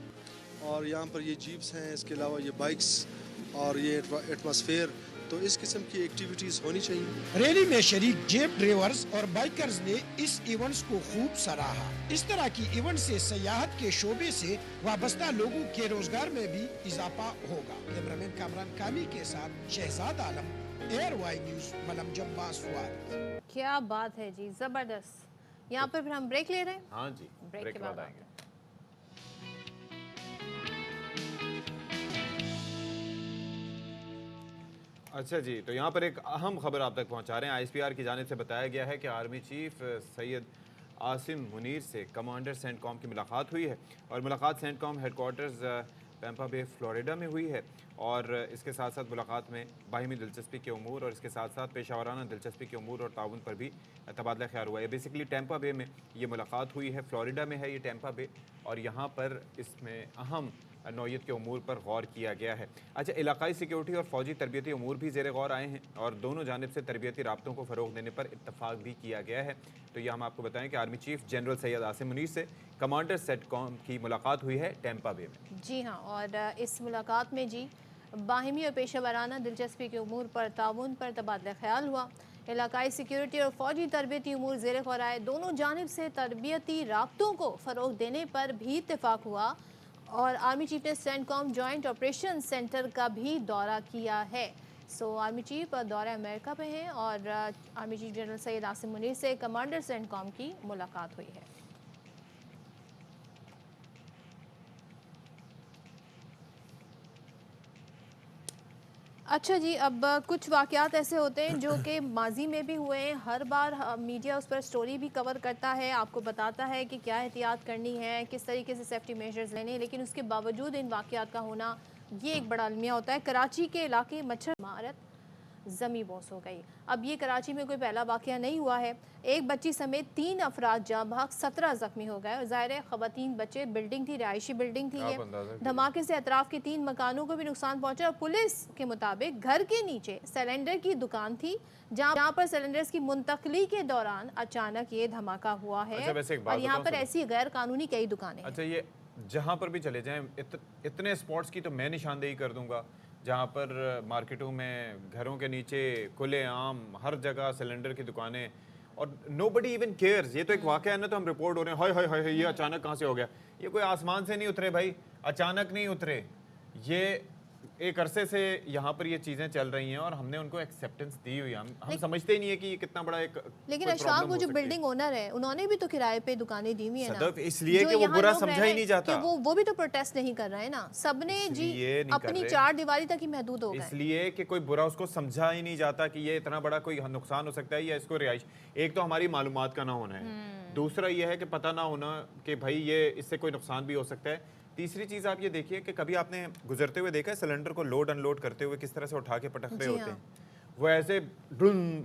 J: اور یہاں پر یہ جیپس ہیں, اس کے علاوہ یہ بائکس اور یہ ایٹماسفیئر, تو اس قسم کی ایکٹیویٹیز ہونی چاہیے.
G: ریلی میں شریک جیپ ڈرائیورز اور بائکرز نے اس ایونٹس کو خوب سراہا. اس طرح کی ایونٹ سے سیاحت کے شعبے سے وابستہ لوگوں کے روزگار میں بھی اضافہ ہوگا. کیمرامین کامران کامی کے ساتھ شہزاد عالم, ایئر وائی نیوز, ملم جبہ سوات.
A: کیا بات ہے جی, زبردست. यहाँ पर फिर हम ब्रेक ले रहे हैं।
B: हाँ जी, ब्रेक के बाद आएंगे। अच्छा जी, तो यहाँ पर एक अहम खबर आप तक पहुँचा रहे हैं। ISPR की जानिब से बताया गया है कि आर्मी चीफ सैयद आसिम मुनीर से कमांडर सेंटकॉम की मुलाकात हुई है और मुलाकात सेंटकॉम हेडकोार्टर्स टैंपा बे फ्लोरिडा में हुई है और इसके साथ साथ मुलाकात में बाहिमी दिलचस्पी के उमूर और इसके साथ साथ पेशावराना दिलचस्पी के उमूर और ताउन पर भी तबादला ख्याल हुआ है। बेसिकली टैंपा बे में ये मुलाकात हुई है, फ्लोरिडा में है ये टैंपा बे, और यहाँ पर इसमें अहम नौयत के उमूर पर गौर किया गया है। अच्छा, इलाकाई सिक्योरिटी और फौजी तरबियती उमूर भी ज़ेर गौर आए हैं और दोनों जानिब से तरबियती राब्तों को फ़रोग़ देने पर इत्तफ़ाक़ भी किया गया है। तो ये हम आपको बताएं कि army chief general Syed Asim Munir से कमांडर सेंटकॉम की मुलाकात हुई है टैंपा बे में।
A: जी हाँ, और इस मुलाकात में जी बाहिमी और पेशा वराना दिलचस्पी के उमूर पर ताउन पर तबादला ख्याल हुआ। इलाकाई सिक्योरिटी और फौजी तरबियती उमूर ज़ेर गौर आए। दोनों जानिब से तरबियती राब्तों को फ़रोग़ देने पर भी इत्तफ़ाक़ हुआ और आर्मी चीफ ने सेंटकॉम जॉइंट ऑपरेशन सेंटर का भी दौरा किया है। सो आर्मी चीफ दौरे अमेरिका पे हैं और army chief general Syed Asim Munir से कमांडर सेंटकॉम की मुलाकात हुई है। अच्छा जी, अब कुछ वाक़यात ऐसे होते हैं जो कि माजी में भी हुए हैं। हर बार मीडिया उस पर स्टोरी भी कवर करता है, आपको बताता है कि क्या एहतियात करनी है, किस तरीके से सेफ्टी मेजर्स लेने हैं, लेकिन उसके बावजूद इन वाक़यात का होना ये एक बड़ा अलमिया होता है। कराची के इलाके मच्छर मारत ज़मी बोस हो गई। अब ये कराची में कोई पहला वाक़या नहीं हुआ है। एक बच्ची समेत 3 अफराद जाँ बहक 17 ज़ख्मी हो गए और ज़ाहिर है ख़वातीन बच्चे, बिल्डिंग थी, रिहायशी बिल्डिंग थी ये। धमाके से अतराफ़ के 3 मकानों को भी नुकसान पहुँचा और पुलिस के मुताबिक घर के नीचे सिलेंडर की दुकान थी जहाँ पर सिलेंडर्स की मुंतकली के दौरान अचानक ये धमाका हुआ है।
B: अच्छा,
A: और यहाँ पर ऐसी गैर कानूनी कई दुकानें।
B: अच्छा, ये जहाँ पर भी चले जाएं इतने स्पॉट्स की तो मैं निशानदेही कर दूंगा जहाँ पर मार्केटों में, घरों के नीचे, खुले आम, हर जगह सिलेंडर की दुकानें और नोबडी इवन केयर्स। ये तो एक वाक़या है ना, तो हम रिपोर्ट हो रहे हैं, हाय हाय हाय ये अचानक कहाँ से हो गया। ये कोई आसमान से नहीं उतरे भाई, अचानक नहीं उतरे, ये एक अरसे से यहाँ पर ये चीज़ें चल रही हैं और हमने उनको एक्सेप्टेंस दी हुई है। हम समझते ही नहीं है कि ये कितना बड़ा एक,
A: लेकिन अशफाक वो जो बिल्डिंग ओनर है उन्होंने भी तो किराए पे दुकानें दी हुई है ना,
B: इसलिए कि वो बुरा समझा ही नहीं जाता,
A: वो भी तो प्रोटेस्ट नहीं कर रहे हैं ना, सबने जी अपनी 4 दीवारी तक ही महदूद हो गए,
B: इसलिए कि कोई बुरा उसको समझा ही नहीं जाता कि ये इतना बड़ा कोई नुकसान हो सकता है या इसको रिहाइश। एक तो हमारी मालूमात का ना होना है, दूसरा ये है कि पता ना होना कि भाई ये इससे कोई नुकसान भी हो सकता है। तीसरी चीज़ आप ये देखिए कि कभी आपने गुजरते हुए देखा है सिलेंडर को लोड अनलोड करते हुए किस तरह से उठा के पटक रहे होते हैं, वो ऐसे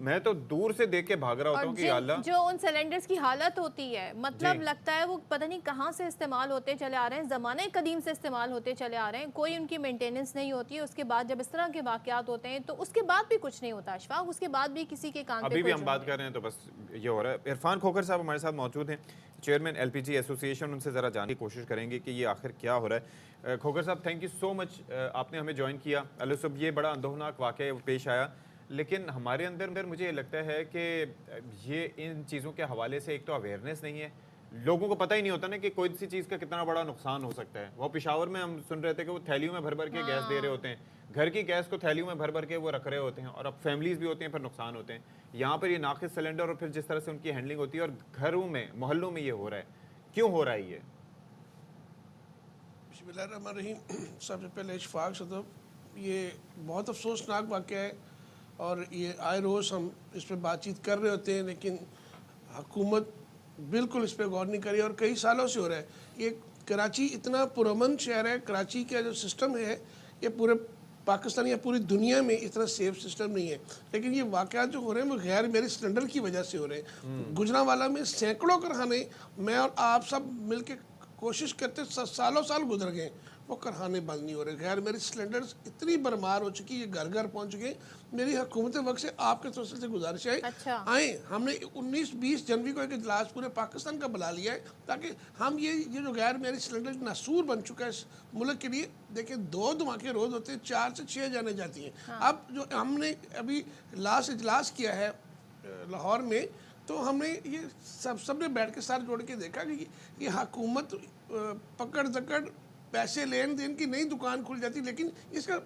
B: मैं तो दूर से देख के भाग रहा होता हूँ कि अल्लाह।
A: जो उन सिलेंडर्स की हालत होती है, मतलब लगता है वो पता नहीं कहाँ से इस्तेमाल होते चले आ रहे हैं, ज़माने कदीम से इस्तेमाल होते चले आ रहे हैं, कोई उनकी मेंटेनेंस नहीं होती है। उसके बाद जब इस तरह के वाक़यात होते हैं तो उसके बाद भी कुछ नहीं होता अशफाक, उसके बाद भी किसी के कान पे
B: अभी भी हम बात कर रहे हैं तो बस ये हो रहा है। इरफान खोखर साहब हमारे साथ मौजूद हैं, चेयरमैन LPG एसोसिएशन, उनसे ज़रा जानने की कोशिश करेंगे कि ये आखिर क्या हो रहा है। खोखर साहब, थैंक यू सो मच, आपने हमें ज्वाइन किया। अल्लाह सब ये बड़ा अंदोहनाक वाक़या पेश आया, लेकिन हमारे अंदर मुझे लगता है कि ये इन चीज़ों के हवाले से एक तो अवेयरनेस नहीं है, लोगों को पता ही नहीं होता ना कि कोई सी चीज़ का कितना बड़ा नुकसान हो सकता है। वो पेशावर में हम सुन रहे थे कि वो थैलियों में भर भर के गैस दे रहे होते हैं, घर की गैस को थैलियों में भर भर के वो रख रहे होते हैं और अब फैमिलीज़ भी होती हैं, फिर नुकसान होते हैं। यहाँ पर ये नाक़िस सिलेंडर और फिर जिस तरह से उनकी हैंडलिंग होती है और घरों में, मोहल्लों में ये हो रहा है, क्यों हो रहा है ये?
K: बिस्मिल्लाहिर्रहमानिर्रहीम। सबसे पहले इशफाक सदब, ये बहुत अफसोसनाक वाक़या है और ये आए रोज़ हम इस पर बातचीत कर रहे होते हैं, लेकिन हुकूमत बिल्कुल इस पर गौर नहीं करी और कई सालों से हो रहा है। ये कराची इतना पुरअमन शहर है, कराची का जो सिस्टम है ये पूरे पाकिस्तान या पूरी दुनिया में इतना सेफ सिस्टम नहीं है, लेकिन ये वाक़यात जो हो रहे हैं वो गैर मेरे सिलेंडर की वजह से हो रहे हैं। गुजरांवाला में सैकड़ों कारखाने, मैं और आप सब मिल के कोशिश करते सालों साल गुजर गए, वो कारखाने बंद नहीं हो रहे। गैर मेरी सिलेंडर्स इतनी बरमार हो चुकी है, घर घर पहुंच गए। मेरी हुकूमत वक्त से आपके तरफ से गुजारिश है, आए हमने 19-20 जनवरी को एक इजलास पूरे पाकिस्तान का बुला लिया है ताकि हम ये जो गैर मेरी सिलेंडर नासूर बन चुका है इस मुल्क के लिए। देखिए 2 धमाके रोज़ होते हैं, 4 से 6 जाने जाती हैं। अब जो हमने अभी लास्ट इजलास किया है लाहौर में, तो हमने ये सबने बैठ के साथ जोड़ के देखा कि ये हुकूमत पकड़ दकड़ पैसे लेन देन की नई दुकान खुल जाती, लेकिन इसका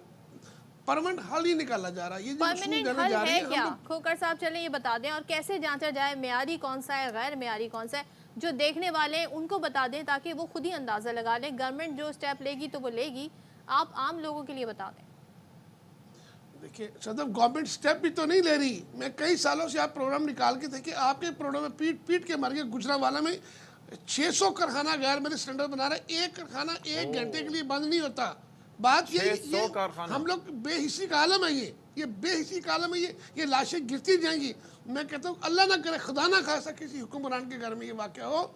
K: परमानेंट हल ही निकाला जा रहा है। ये जो
A: परमानेंट
K: सूद देने
A: हल
K: जा रहे
A: है
K: हैं
A: क्या?
K: हम लोग,
A: खोकर साहब चलें ये बता दें, और कैसे जांचा जाए मेयारी कौन सा है, गैर मेयारी कौन सा है, जो देखने वाले हैं उनको बता दें ताकि वो खुद ही अंदाज़ा लगा लें। गवर्नमेंट जो स्टेप लेगी तो वो लेगी, आप आम लोगों के लिए बता दें।
K: देखिए सदर, गवर्नमेंट स्टेप भी तो नहीं ले रही। मैं कई सालों से आप प्रोग्राम निकाल के देखिए, आपके प्रोग्राम में पीट पीट के मर गए। गुजरांवाला में 600 कारखाना गैर मेरे सिलेंडर बना रहा है, एक कारखाना 1 घंटे के लिए बंद नहीं होता। बात ये
B: 600 कारखाना।
K: हम लोग बेहिसी का आलम है, ये बेहिसी का आलम है, ये लाशें गिरती जाएंगी। मैं कहता हूँ अल्लाह ना करे, खुदा ना खासा किसी हुक्मरान के घर में ये वाक़या हो,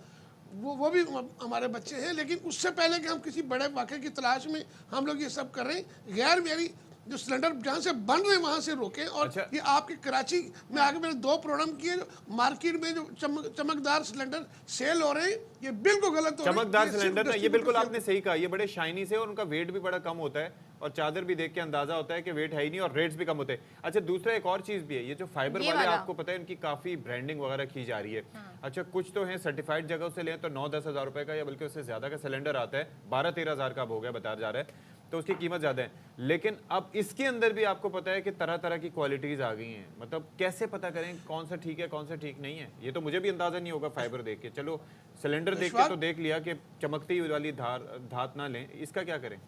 K: वो भी हमारे बच्चे हैं। लेकिन उससे पहले कि हम किसी बड़े वाक़े की तलाश में हम लोग ये सब कर रहे हैं, गैर मेरी जो सिलेंडर जहाँ से बन रहे हैं वहाँ से रोकें। और
B: अच्छा।
K: ये आपके कराची में आगे मैंने 2 प्रोग्राम किए, मार्केट में जो चमकदार सिलेंडर सेल हो रहे हैं, ये बिल्कुल गलत हो रहे हैं।
B: चमकदार
K: ये सिर्फ
B: सिलेंडर ना, ये
K: distributor
B: बिल्कुल
K: सेल-
B: आपने सही कहा, ये बड़े शाइनी से और उनका वेट भी बड़ा कम होता है, और चादर भी देख के अंदाजा होता है कि वेट है ही नहीं, और रेट्स भी कम होते हैं। अच्छा, दूसरा एक और चीज भी है, ये जो फाइबर
A: ये
B: वाले
A: वाला।
B: आपको पता है इनकी काफी ब्रांडिंग वगैरह की जा रही है। अच्छा, कुछ तो हैं सर्टिफाइड जगह से लें तो 9-10 हज़ार रुपए का या बल्कि उससे ज्यादा का सिलेंडर आता है, 12-13 हज़ार का अब हो गया बताया जा रहा है, तो उसकी कीमत ज़्यादा है। लेकिन अब इसके अंदर भी आपको पता है कि तरह तरह की क्वालिटीज़ आ गई हैं। मतलब कैसे पता करें कौन सा ठीक है कौन सा ठीक नहीं है? ये तो मुझे भी अंदाज़ा नहीं होगा फाइबर देख के। चलो सिलेंडर देख के तो देख लिया कि चमकती वाली धात ना लें, इसका क्या करें?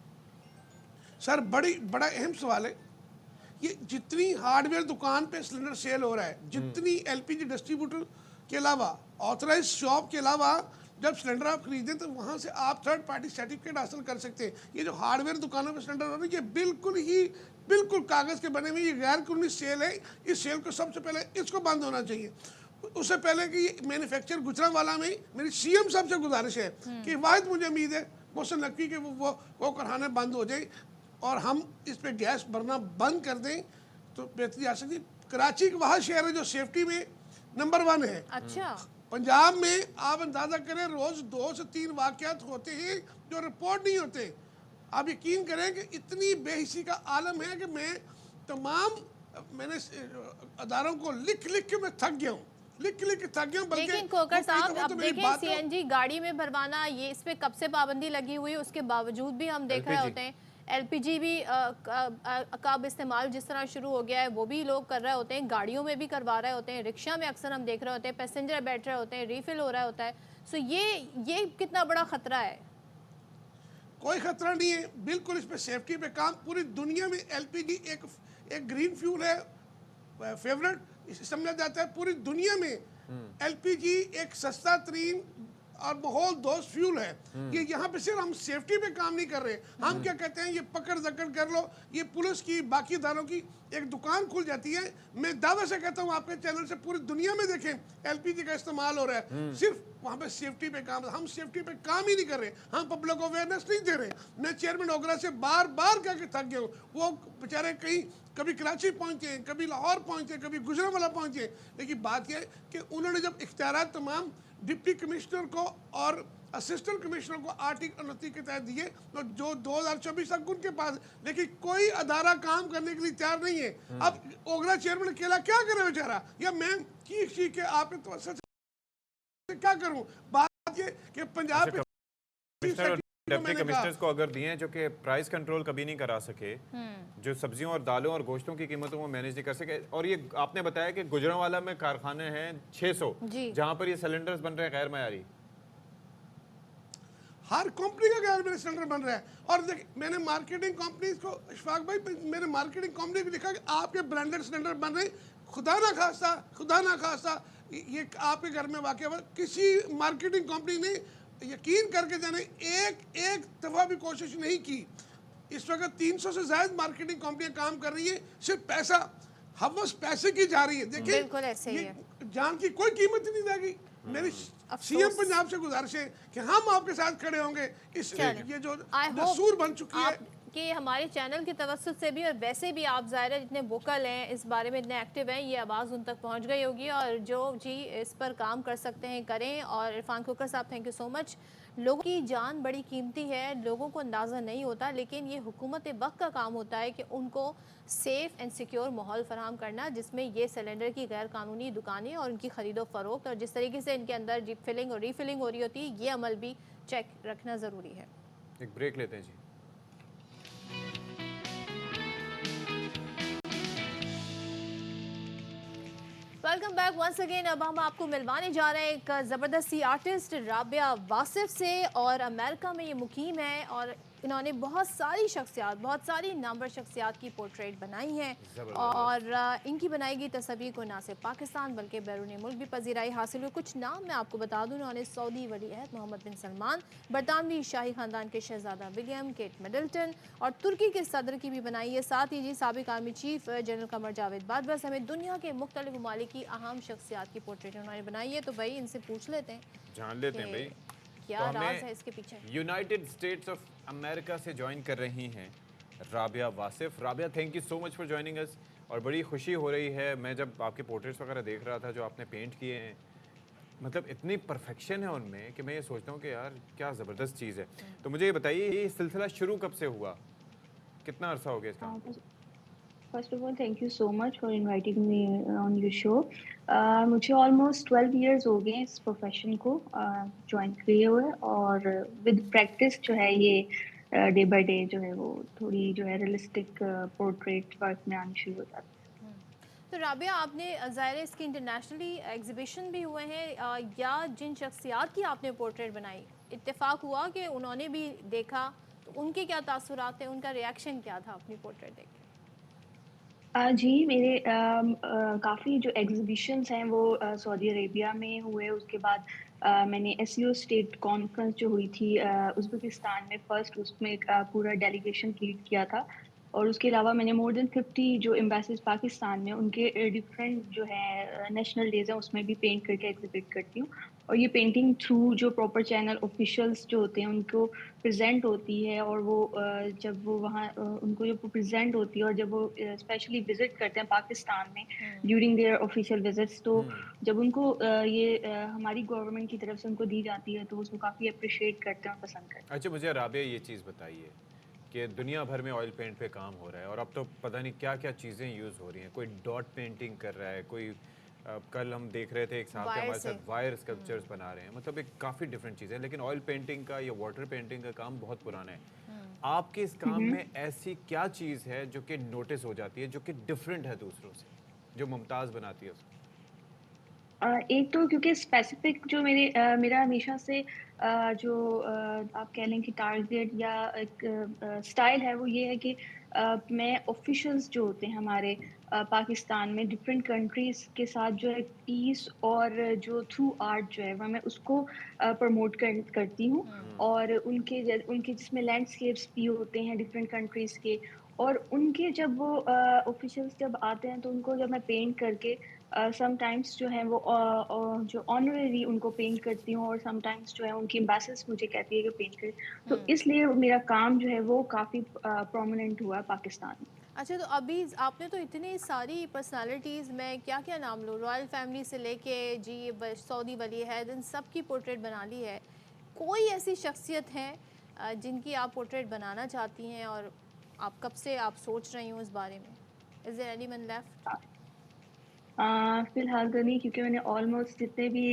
K: सर बड़ा अहम सवाल है। ये जितनी हार्डवेयर दुकान पे सिलेंडर सेल हो रहा है, जितनी एलपीजी डिस्ट्रीब्यूटर के अलावा, ऑथराइज शॉप के अलावा जब सिलेंडर आप खरीदें तो वहाँ से आप थर्ड पार्टी सर्टिफिकेट हासिल कर सकते हैं। ये जो हार्डवेयर दुकानों पे सिलेंडर हो रहे हैं, ये बिल्कुल कागज़ के बने हुए, ये गैर कानूनी सेल है। इस सेल को सबसे पहले इसको बंद होना चाहिए। उससे पहले कि मैन्युफैक्चर गुजरांवाला में मेरी सीएम साहब से गुजारिश है कि वाहिद मुझे उम्मीद है मोहसिन नकवी के वो कारखाने बंद हो जाए और हम इस पे गैस भरना बंद कर दें तो बेहतरी आ सकती है। कराची एक वह शहर है जो सेफ्टी में नंबर 1 है।
A: अच्छा,
K: पंजाब में आप अंदाजा करें रोज 2 से 3 वाक़यात होते हैं जो रिपोर्ट नहीं होते। आप यकीन करें कि इतनी बेहिसी का आलम है कि मैंने अदारों को लिख के मैं थक गया हूँ, लिख के थक गया हूँ।
A: लेकिन खोकर साहब अब देखें सीएनजी गाड़ी में भरवाना, ये इस पे कब से पाबंदी लगी हुई है, उसके बावजूद भी हम देख रहे होते हैं एलपीजी भी का इस्तेमाल जिस तरह शुरू हो गया है वो भी लोग कर रहे होते हैं, गाड़ियों में भी करवा रहे होते हैं, रिक्शा में अक्सर हम देख रहे होते हैं पैसेंजर बैठ रहे होते हैं, रिफिल हो रहा होता है। सो ये कितना बड़ा खतरा है?
K: कोई खतरा नहीं है, बिल्कुल इस पे सेफ्टी पे काम। पूरी दुनिया में एलपीजी एक ग्रीन फ्यूल है, फेवरेट समझा जाता है। पूरी दुनिया में एलपीजी एक सस्ता तरीन और माहौल दोस्त फ्यूल है। ये यहाँ पे सिर्फ हम सेफ्टी पे काम नहीं कर रहे, हम क्या कहते हैं ये पकड़ दकड़ कर लो, ये पुलिस की बाकी इदारों की एक दुकान खुल जाती है। मैं दावे से कहता हूँ आपके चैनल से पूरी दुनिया में देखें एलपीजी का इस्तेमाल हो रहा है, सिर्फ वहाँ पे सेफ्टी पे काम। हम सेफ्टी पे काम ही नहीं कर रहे, हम पब्लिक को अवेयरनेस नहीं दे रहे। मैं चेयरमैन ओगरा से बार कह के थक गया हूँ। वो बेचारे कभी कराची पहुँचे, कभी लाहौर पहुँचे, कभी गुजरांवाला पहुँचे, लेकिन बात यह है कि उन्होंने जब इख्तियारात तमाम डिप्टी कमिश्नर को और असिस्टेंट कमिश्नर को आर्टिकल 29 के तहत दिए तो जो 2024 तक उनके पास, लेकिन कोई अदारा काम करने के लिए तैयार नहीं है। अब ओगरा चेयरमैन अकेला क्या करे बेचारा, या मैं चीख के आपने तो क्या करूं? बात ये कि पंजाब
B: डिप्टी कमिश्नर्स को अगर दिए जो कि प्राइस कंट्रोल कभी नहीं करा सके, जो सब्जियों और दालों और गोश्तों की कीमतों को मैनेज नहीं कर सके, और ये आपने बताया कि गुजरांवाला में कारखाने हैं 600 जहां पर ये सिलेंडर्स बन रहे हैं गैर मयारी।
K: हर कंपनी का गैर मेरे सिलेंडर बन रहा है। और देख मैंने मार्केटिंग कंपनीज को, इशफाक भाई मैंने मार्केटिंग कंपनी को लिखा कि आपके ब्रांडेड सिलेंडर बन रहे, खुदा ना खास्ता ये आपके घर में वाक़या हुआ। किसी मार्केटिंग कंपनी ने यकीन करके जाने एक दफ़ा भी कोशिश नहीं की। इस वक्त 300 से ज़्यादा मार्केटिंग कंपनियां काम कर रही है, सिर्फ पैसा, हवस पैसे की जा रही है। देखिए
A: बिल्कुल ऐसे ही है,
K: जान की कोई कीमत ही नहीं रहेगी। मेरी सीएम पंजाब से गुजारिश है कि हम आपके साथ खड़े होंगे। इस ये जो दस्तूर बन चुकी है
A: कि हमारे चैनल की तवज्जुह से भी और वैसे भी आप ज़ाहिर जितने वोकल हैं इस बारे में, इतने एक्टिव हैं, ये आवाज़ उन तक पहुंच गई होगी और जो जी इस पर काम कर सकते हैं करें। और इरफान खोकर साहब थैंक यू सो मच। लोगों की जान बड़ी कीमती है, लोगों को अंदाज़ा नहीं होता, लेकिन ये हुकूमत वक्त का काम होता है कि उनको सेफ़ एंड सिक्योर माहौल फराहम करना, जिसमें ये सिलेंडर की गैर कानूनी दुकानें और उनकी ख़रीदो फरोख्त और जिस तरीके से इनके अंदर जी फिलिंग और रीफिलिंग हो रही होती है, ये अमल भी चेक रखना ज़रूरी है।
B: एक ब्रेक लेते हैं जी।
A: Welcome back once again. अब हम आपको मिलवाने जा रहे हैं एक ज़बरदस्त सी आर्टिस्ट राबिया वासिफ से, और अमेरिका में ये मुकीम है और इन्होंने बहुत सारी शख्सियात, बहुत सारी नामवर शख्सियात की पोर्ट्रेट बनाई हैं और इनकी बनाई गई तस्वीर को ना सिर्फ पाकिस्तान बल्कि बैरून मुल्क भी पजीराई हासिल हुई। कुछ नाम मैं आपको बता दूं, इन्होंने सऊदी वलीअहद मोहम्मद बिन सलमान, बरतानवी शाही ख़ानदान के शहजादा विलियम, केट मिडल्टन और तुर्की के सदर की भी बनाई है। साथ ही जी साबिक army chief general Qamar Javed Bajwa समेत दुनिया के मुख्तलिफ ममालिक की अहम शख्सियात की पोर्ट्रेट उन्होंने बनाई है। तो भाई इनसे पूछ लेते हैं,
B: जान लेते हैं भाई
A: क्या
B: तो
A: राज
B: हमें
A: है इसके पीछे।
B: यूनाइटेड स्टेट्स ऑफ अमेरिका से ज्वाइन कर रही हैं Rabia Wasif. Rabia, thank you so much for joining us, और बड़ी खुशी हो रही है। मैं जब आपके पोर्ट्रेट्स वगैरह देख रहा था जो आपने पेंट किए हैं, मतलब इतनी परफेक्शन है उनमें कि मैं ये सोचता हूँ कि यार क्या ज़बरदस्त चीज़ है। तो मुझे ये बताइए, ये सिलसिला शुरू कब से हुआ, कितना अरसा हो गया इसका?
L: First of all thank you so much for inviting me on your show. मुझे ऑलमोस्ट 12 इयर्स हो गए इस प्रोफेशन को ज्वाइन किए हुए, और विद प्रैक्टिस जो है ये डे बाय डे जो है वो थोड़ी जो है रियलिस्टिक पोर्ट्रेट वर्क में आनी शुरू हो जाती है।
A: तो राबिया, आपने ज़ाहिर है इसके इंटरनेशनली एग्जीबिशन भी हुए हैं, या जिन शख्सियात की आपने पोर्ट्रेट बनाई इत्तेफाक हुआ कि उन्होंने भी देखा, तो उनके क्या तासुरात थे, उनका रिएक्शन क्या था अपनी पोर्ट्रेट देख के?
L: जी मेरे काफ़ी जो एग्जीबिशंस हैं वो सऊदी अरेबिया में हुए। उसके बाद मैंने एसईओ स्टेट कॉन्फ्रेंस जो हुई थी उज़्बेकिस्तान में फर्स्ट, उसमें पूरा डेलीगेशन लीड किया था। और उसके अलावा मैंने मोर देन 50 जो एम्बेसीज पाकिस्तान में उनके डिफरेंट जो है नेशनल डेज हैं उसमें भी पेंट करके एग्जिबिट करती हूँ। और ये पेंटिंग थ्रू जो प्रॉपर चैनल ऑफिशियल्स जो होते हैं उनको प्रेजेंट होती है, और वो जब वो वहाँ उनको जब वो प्रेजेंट होती है और जब वो स्पेशली विजिट करते हैं पाकिस्तान में ड्यूरिंग देयर ऑफिशियल विजिट्स, तो जब उनको ये हमारी गवर्नमेंट की तरफ से उनको दी जाती है तो उसको काफ़ी अप्रिशिएट करते हैं और पसंद करते हैं।
B: अच्छा, मुझे राबिया ये चीज़ बताइए कि दुनिया भर में ऑयल पेंट पे काम हो रहा है, और अब तो पता नहीं क्या क्या चीज़ें यूज़ हो रही हैं। कोई डॉट पेंटिंग कर रहा है, कोई कल हम देख रहे थे एक साहब के हमारे साथ वायर स्कल्पचर्स बना रहे हैं। मतलब एक काफ़ी डिफरेंट चीज़ें हैं, लेकिन ऑयल पेंटिंग का या वाटर पेंटिंग का काम बहुत पुराना है। आपके इस काम में ऐसी क्या चीज़ है जो कि नोटिस हो जाती है, जो कि डिफरेंट है दूसरों से, जो मुमताज़ बनाती है उसको?
L: एक तो क्योंकि स्पेसिफिक जो मेरा हमेशा से जो आप कह लें कि टारगेट या एक स्टाइल है वो ये है कि मैं ऑफिशियल्स जो होते हैं हमारे पाकिस्तान में डिफरेंट कंट्रीज़ के साथ जो है पीस और जो थ्रू आर्ट जो है वह मैं उसको प्रमोट करती हूँ। और उनके जिसमें लैंडस्केप्स भी होते हैं डिफरेंट कंट्रीज़ के, और उनके जब वो ऑफिशियल्स जब आते हैं तो उनको जब मैं पेंट करके समटाइम्स जो है वो जो ऑनररी उनको पेंट करती हूँ, और समटाइम्स जो है उनकी एम्बेसीज मुझे कहती है कि पेंट करें। तो इसलिए मेरा काम जो है वो काफ़ी प्रोमिनेंट हुआ है पाकिस्तान में।
A: अच्छा, तो अभी आपने तो इतनी सारी पर्सनालिटीज़ में क्या क्या नाम लो, रॉयल फैमिली से लेके जी सऊदी वलीअहद, इन सब की पोर्ट्रेट बना ली है। कोई ऐसी शख्सियत है जिनकी आप पोर्ट्रेट बनाना चाहती हैं और आप कब से आप सोच रही हूँ इस बारे में? Is there anyone left?
L: फ़िलहाल तो नहीं, क्योंकि मैंने ऑलमोस्ट जितने भी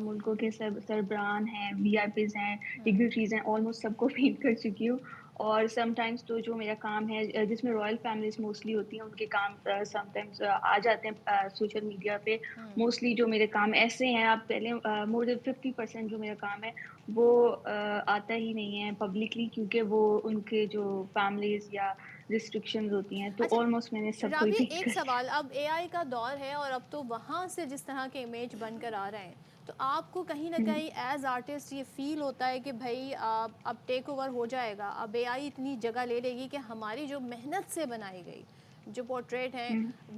L: मुल्कों के सरबरान हैं, वीआईपीज़ हैं, डिग्निटरीज़ हैं, ऑलमोस्ट सबको पेंट कर चुकी हूँ। और समटाइम्स तो जो मेरा काम है जिसमें रॉयल फैमिलीज़ मोस्टली होती हैं उनके काम समटाइम्स आ जाते हैं सोशल मीडिया पे। मोस्टली जो मेरे काम ऐसे हैं, आप पहले मोर देन 50% जो मेरा काम है वो आता ही नहीं है पब्लिकली, क्योंकि वो उनके जो फैमिलीज़ या रिस्ट्रिक्शंस होती हैं। तो
A: अच्छा,
L: ऑलमोस्ट मैंने सबको ही
A: राबिया,
L: पेंट
A: एक
L: कर
A: सवाल, अब एआई का दौर है और अब तो वहाँ से जिस तरह के इमेज बनकर आ रहे हैं, तो आपको कहीं ना कहीं एज आर्टिस्ट ये फील होता है कि भाई अब टेक ओवर हो जाएगा, अब एआई इतनी जगह ले लेगी कि हमारी जो मेहनत से बनाई गई जो पोर्ट्रेट है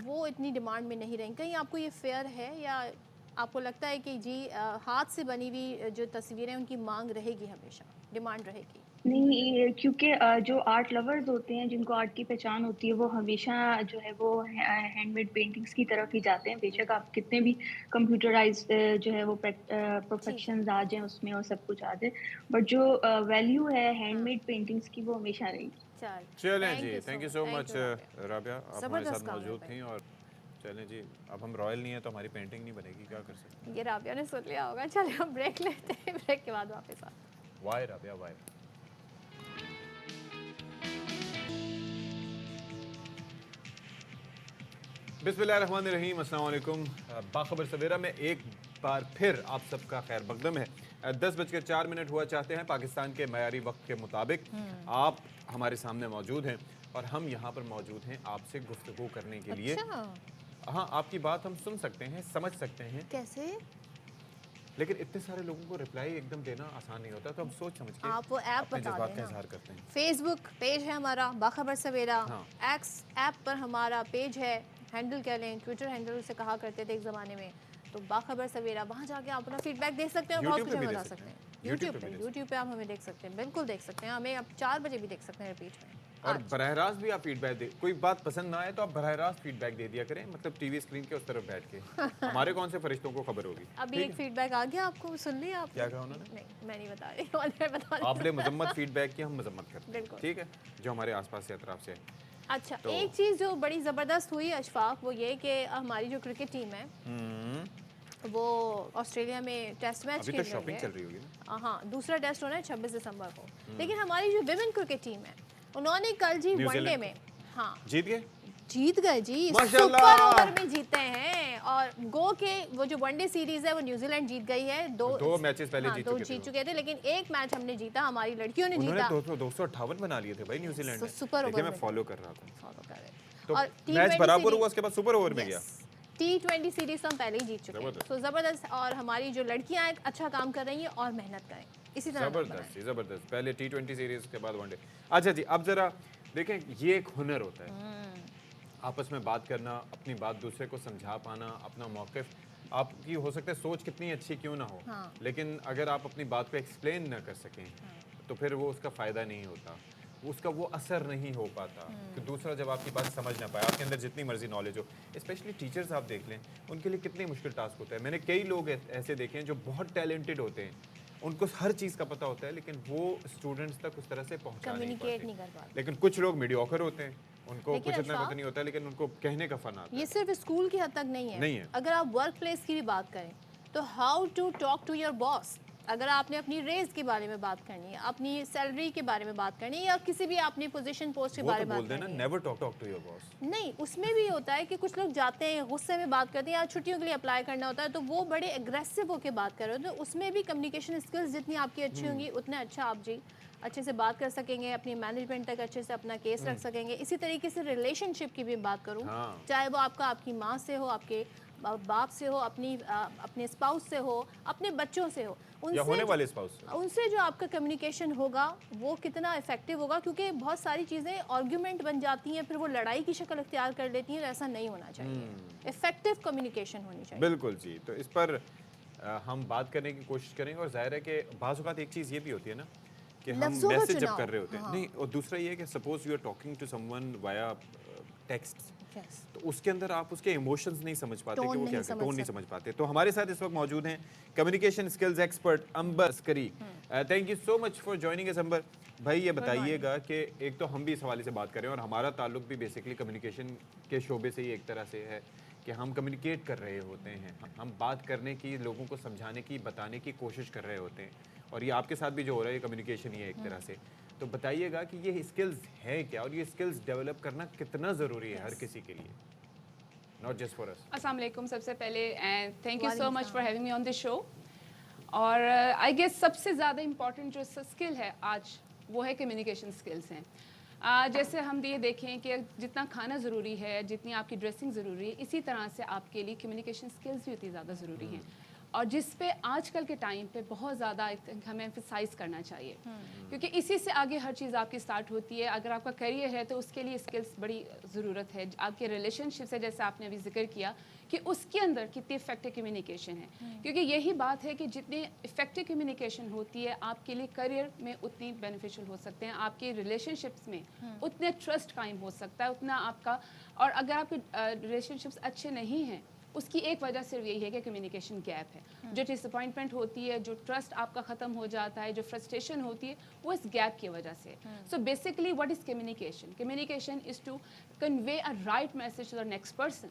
A: वो इतनी डिमांड में नहीं रहेंगी? कहीं आपको ये फेयर है, या आपको लगता है कि जी हाथ से बनी हुई जो तस्वीरें उनकी मांग रहेगी, हमेशा डिमांड रहेगी?
L: नहीं, क्योंकि जो आर्ट लवर्स होते हैं जिनको आर्ट की पहचान होती है वो हमेशा जो है वो हैंडमेड पेंटिंग्स की तरफ ही जाते हैं। बेशक आप कितने भी कंप्यूटराइज जो है वो परफेक्शंस आ जाएं उसमें और सब कुछ आ जाए, बट जो वैल्यू है हैंडमेड पेंटिंग्स की वो हमेशा रहेगी।
B: चलें जी, thank you so much Rabia, आप हमारे साथ मौजूद थी। और चलें जी, अब हम रॉयल नहीं है तो हमारी पेंटिंग नहीं बनेगी, क्या कर सकते हैं।
A: ये राबिया ने सुन लिया होगा। चलिए हम ब्रेक लेते हैं, ब्रेक के बाद वापस आते हैं।
B: वाई राबिया वाई। बिस्मिल्लाहिर्रहमानिर्रहीम, अस्सलाम वालेकुम। बाखबर सवेरा में एक बार फिर आप सबका खैर मकदम है। 10:04 हुआ चाहते हैं पाकिस्तान के मयारी वक्त के मुताबिक। आप हमारे सामने मौजूद हैं और हम यहाँ पर मौजूद हैं आपसे गुफ्तगू करने के लिए। हाँ, आपकी बात हम सुन सकते हैं, समझ सकते हैं।
A: कैसे?
B: लेकिन इतने सारे लोगों को रिप्लाई एकदम देना आसान नहीं होता, तो हम सोच समझ के
A: आप वो ऐप
B: अपने
A: बता
B: जज्बात का
A: देना।
B: इजहार करते हैं।
A: फेसबुक पेज है हमारा बाखबर सवेरा,
B: हाँ।
A: एक्स ऐप पर हमारा पेज है, हैंडल कह लें, ट्विटर हैंडल उसे कहा करते थे एक ज़माने में, तो बाखबर सवेरा, वहाँ जाके आप अपना फीडबैक दे सकते हैं और बहुत
B: YouTube
A: कुछ
B: पे भी
A: बता
B: दे
A: सकते हैं।
B: YouTube पे भी दे
A: यूट्यूब पे आप हमें देख सकते हैं, बिल्कुल देख सकते हैं, हमें अब 4 बजे भी देख सकते हैं रिपीट में।
B: और बरह रास्त भी आप फीडबैक दे, कोई बात पसंद ना आए तो आप बरह रास्त फीडबैक दे दिया करें, मतलब टीवी स्क्रीन के उस तरफ बैठ के। हमारे कौन से फरिश्तों को खबर होगी।
A: अभी एक फीडबैक आ गया, आपको सुन लिया आपने?
B: क्या कहा उन्होंने?
A: नहीं, मैं नहीं बता रही, और बता रही
B: आपने मजम्मत फीडबैक की, हम मजम्मत करते हैं,
A: बिल्कुल।
B: ठीक है, जो हमारे आसपास से अतराफ से है।
A: अच्छा, एक चीज़ जो बड़ी ज़बरदस्त हुई अशफाक, वो ये कि हमारी जो क्रिकेट टीम है वो ऑस्ट्रेलिया में टेस्ट मैच
B: अभी
A: खेल
B: तो
A: रही
B: शॉपिंग
A: है।
B: चल रही होगी ना?
A: हाँ, दूसरा टेस्ट होना है 26 दिसंबर को। लेकिन हमारी जो विमेन क्रिकेट टीम है, उन्होंने कल जी वनडे में
B: जीत गए,
A: जीत गए जी,
B: माशाल्लाह।
A: सुपर ओवर में जीते हैं। और गो के वो जो वनडे सीरीज है वो न्यूजीलैंड जीत गई है, दो
B: मैचेस पहले जीत
A: चुके थे, लेकिन एक मैच हमने जीता, हमारी लड़कियों ने
B: उन्होंने
A: जीता।
B: 258 बना लिए थे भाई न्यूजीलैंड ने।
A: सुपर ओवर
B: देखिए, मैं
A: में
B: फॉलो कर रहा था,
A: फॉलो कर रहे थे।
B: तो
A: और
B: मैच बराबर हुआ, उसके बाद सुपर ओवर में गया।
A: T20 सीरीज तो हम पहले ही जीत चुके हैं, तो जबरदस्त। और हमारी जो लड़कियां हैं अच्छा काम कर रही हैं और मेहनत करें, इसी तरह
B: जबरदस्त। पहले T20 सीरीज के बाद वनडे। अच्छा जी, अब जरा देखें, ये एक हुनर होता है, आपस में बात करना, अपनी बात दूसरे को समझा पाना, अपना मौक़िफ़, आपकी हो सकता है सोच कितनी अच्छी क्यों ना हो, लेकिन अगर आप अपनी बात को एक्सप्लेन ना कर सकें तो फिर वो उसका फ़ायदा नहीं होता, उसका वो असर नहीं हो पाता कि दूसरा जब आपकी बात समझ ना पाए, आपके अंदर जितनी मर्जी नॉलेज हो। स्पेशली टीचर्स आप देख लें, उनके लिए कितनी मुश्किल टास्क होता है। मैंने कई लोग ऐसे देखे हैं जो बहुत टैलेंटेड होते हैं, उनको हर चीज़ का पता होता है, लेकिन वो स्टूडेंट्स तक उस तरह से पहुंचा नहीं पाते। लेकिन कुछ लोग मीडियोकर होते हैं, उनको कुछ इतना पता नहीं होता, लेकिन उनको कहने का फन आता है।
A: ये सिर्फ स्कूल की हद तक नहीं है। अगर आप वर्क प्लेस की भी बात करें तो how to talk to your boss, अगर आपने अपनी रेज के बारे में बात करनी है, अपनी सैलरी के बारे में बात करनी है, या किसी भी अपनी पोजीशन पोस्ट के बारे में बात करनी है,
B: never talk to your boss.
A: नहीं, उसमें भी होता है कि कुछ लोग जाते हैं, गुस्से में बात करते हैं, या छुट्टियों के लिए अप्लाई करना होता है तो वो बड़े एग्रेसिव होकर बात कर रहे हो, तो उसमें भी कम्युनिकेशन स्किल्स जितनी आपकी अच्छी होंगी उतने अच्छा आप जी अच्छे से बात कर सकेंगे, अपनी मैनेजमेंट तक अच्छे से अपना केस रख सकेंगे। इसी तरीके से रिलेशनशिप की भी बात करूँ, चाहे वो आपकी माँ से हो, आपके बाप से हो, अपने स्पाउस से हो, अपने बच्चों से हो,
B: या होने वाले स्पाउस से,
A: उनसे जो आपका कम्युनिकेशन होगा वो कितना इफेक्टिव होगा, क्योंकि बहुत सारी चीज़ें आर्ग्यूमेंट बन जाती हैं, फिर वो लड़ाई की शक्ल अख्तियार कर लेती हैं, तो ऐसा नहीं होना चाहिए। इफेक्टिव कम्युनिकेशन होनी चाहिए।
B: बिल्कुल जी, तो इस पर हम बात करने की कोशिश करें। और जाहिर है कि बाज़ औक़ात एक चीज़ ये भी होती है ना कि हम मैसेज जब कर रहे होते हैं, नहीं, और दूसरा ये है कि suppose you are talking to someone via text, तो उसके अंदर आप उसके इमोशंस नहीं समझ पाते कि वो क्या कहते हैं, टोन नहीं समझ पाते। तो हमारे साथ इस वक्त मौजूद हैं communication skills expert Amber Askari. Thank you so much for joining us Amber भाई। ये बताइएगा कि एक तो हम भी इस हवाले से बात करें, और हमारा ताल्लुक भी बेसिकली कम्युनिकेशन के शोबे से ही एक तरह से है कि हम कम्युनिकेट कर रहे होते हैं, हम बात करने की, लोगों को समझाने की, बताने की कोशिश कर रहे होते हैं, और ये आपके साथ भी जो हो रहा है कम्युनिकेशन ही है एक तरह से। तो बताइएगा कि ये स्किल्स हैं क्या, और ये स्किल्स डेवलप करना कितना ज़रूरी है हर किसी के लिए, नॉट जस्ट फॉर अस।
M: अस्सलाम वालेकुम सबसे पहले, and thank you so much for having me on this show. और आई गेस सबसे ज़्यादा इम्पॉर्टेंट जो स्किल है आज वो है कम्युनिकेशन स्किल्स हैं। जैसे हम ये देखें कि जितना खाना ज़रूरी है, जितनी आपकी ड्रेसिंग ज़रूरी है, इसी तरह से आपके लिए कम्युनिकेशन स्किल्स भी उतनी ज़्यादा ज़रूरी हैं, और जिस पे आजकल के टाइम पे बहुत ज़्यादा हमें एम्फसाइज करना चाहिए, क्योंकि इसी से आगे हर चीज़ आपकी स्टार्ट होती है। अगर आपका करियर है तो उसके लिए स्किल्स बड़ी ज़रूरत है। आपके रिलेशनशिप से, जैसे आपने अभी जिक्र किया कि उसके अंदर कितनी इफेक्टिव कम्युनिकेशन है, क्योंकि यही बात है कि जितनी इफेक्टिव कम्युनिकेशन होती है आपके लिए करियर में उतनी बेनिफिशियल हो सकते हैं, आपके रिलेशनशिप्स में उतने ट्रस्ट कायम हो सकता है, उतना आपका। और अगर आपके रिलेशनशिप्स अच्छे नहीं हैं, उसकी एक वजह सिर्फ यही है कि कम्युनिकेशन गैप है। जो डिसअपॉइंटमेंट होती है, जो ट्रस्ट आपका ख़त्म हो जाता है, जो फ्रस्ट्रेशन होती है, वो इस गैप की वजह से। So basically what is communication? Communication is to convey a right message to the next person,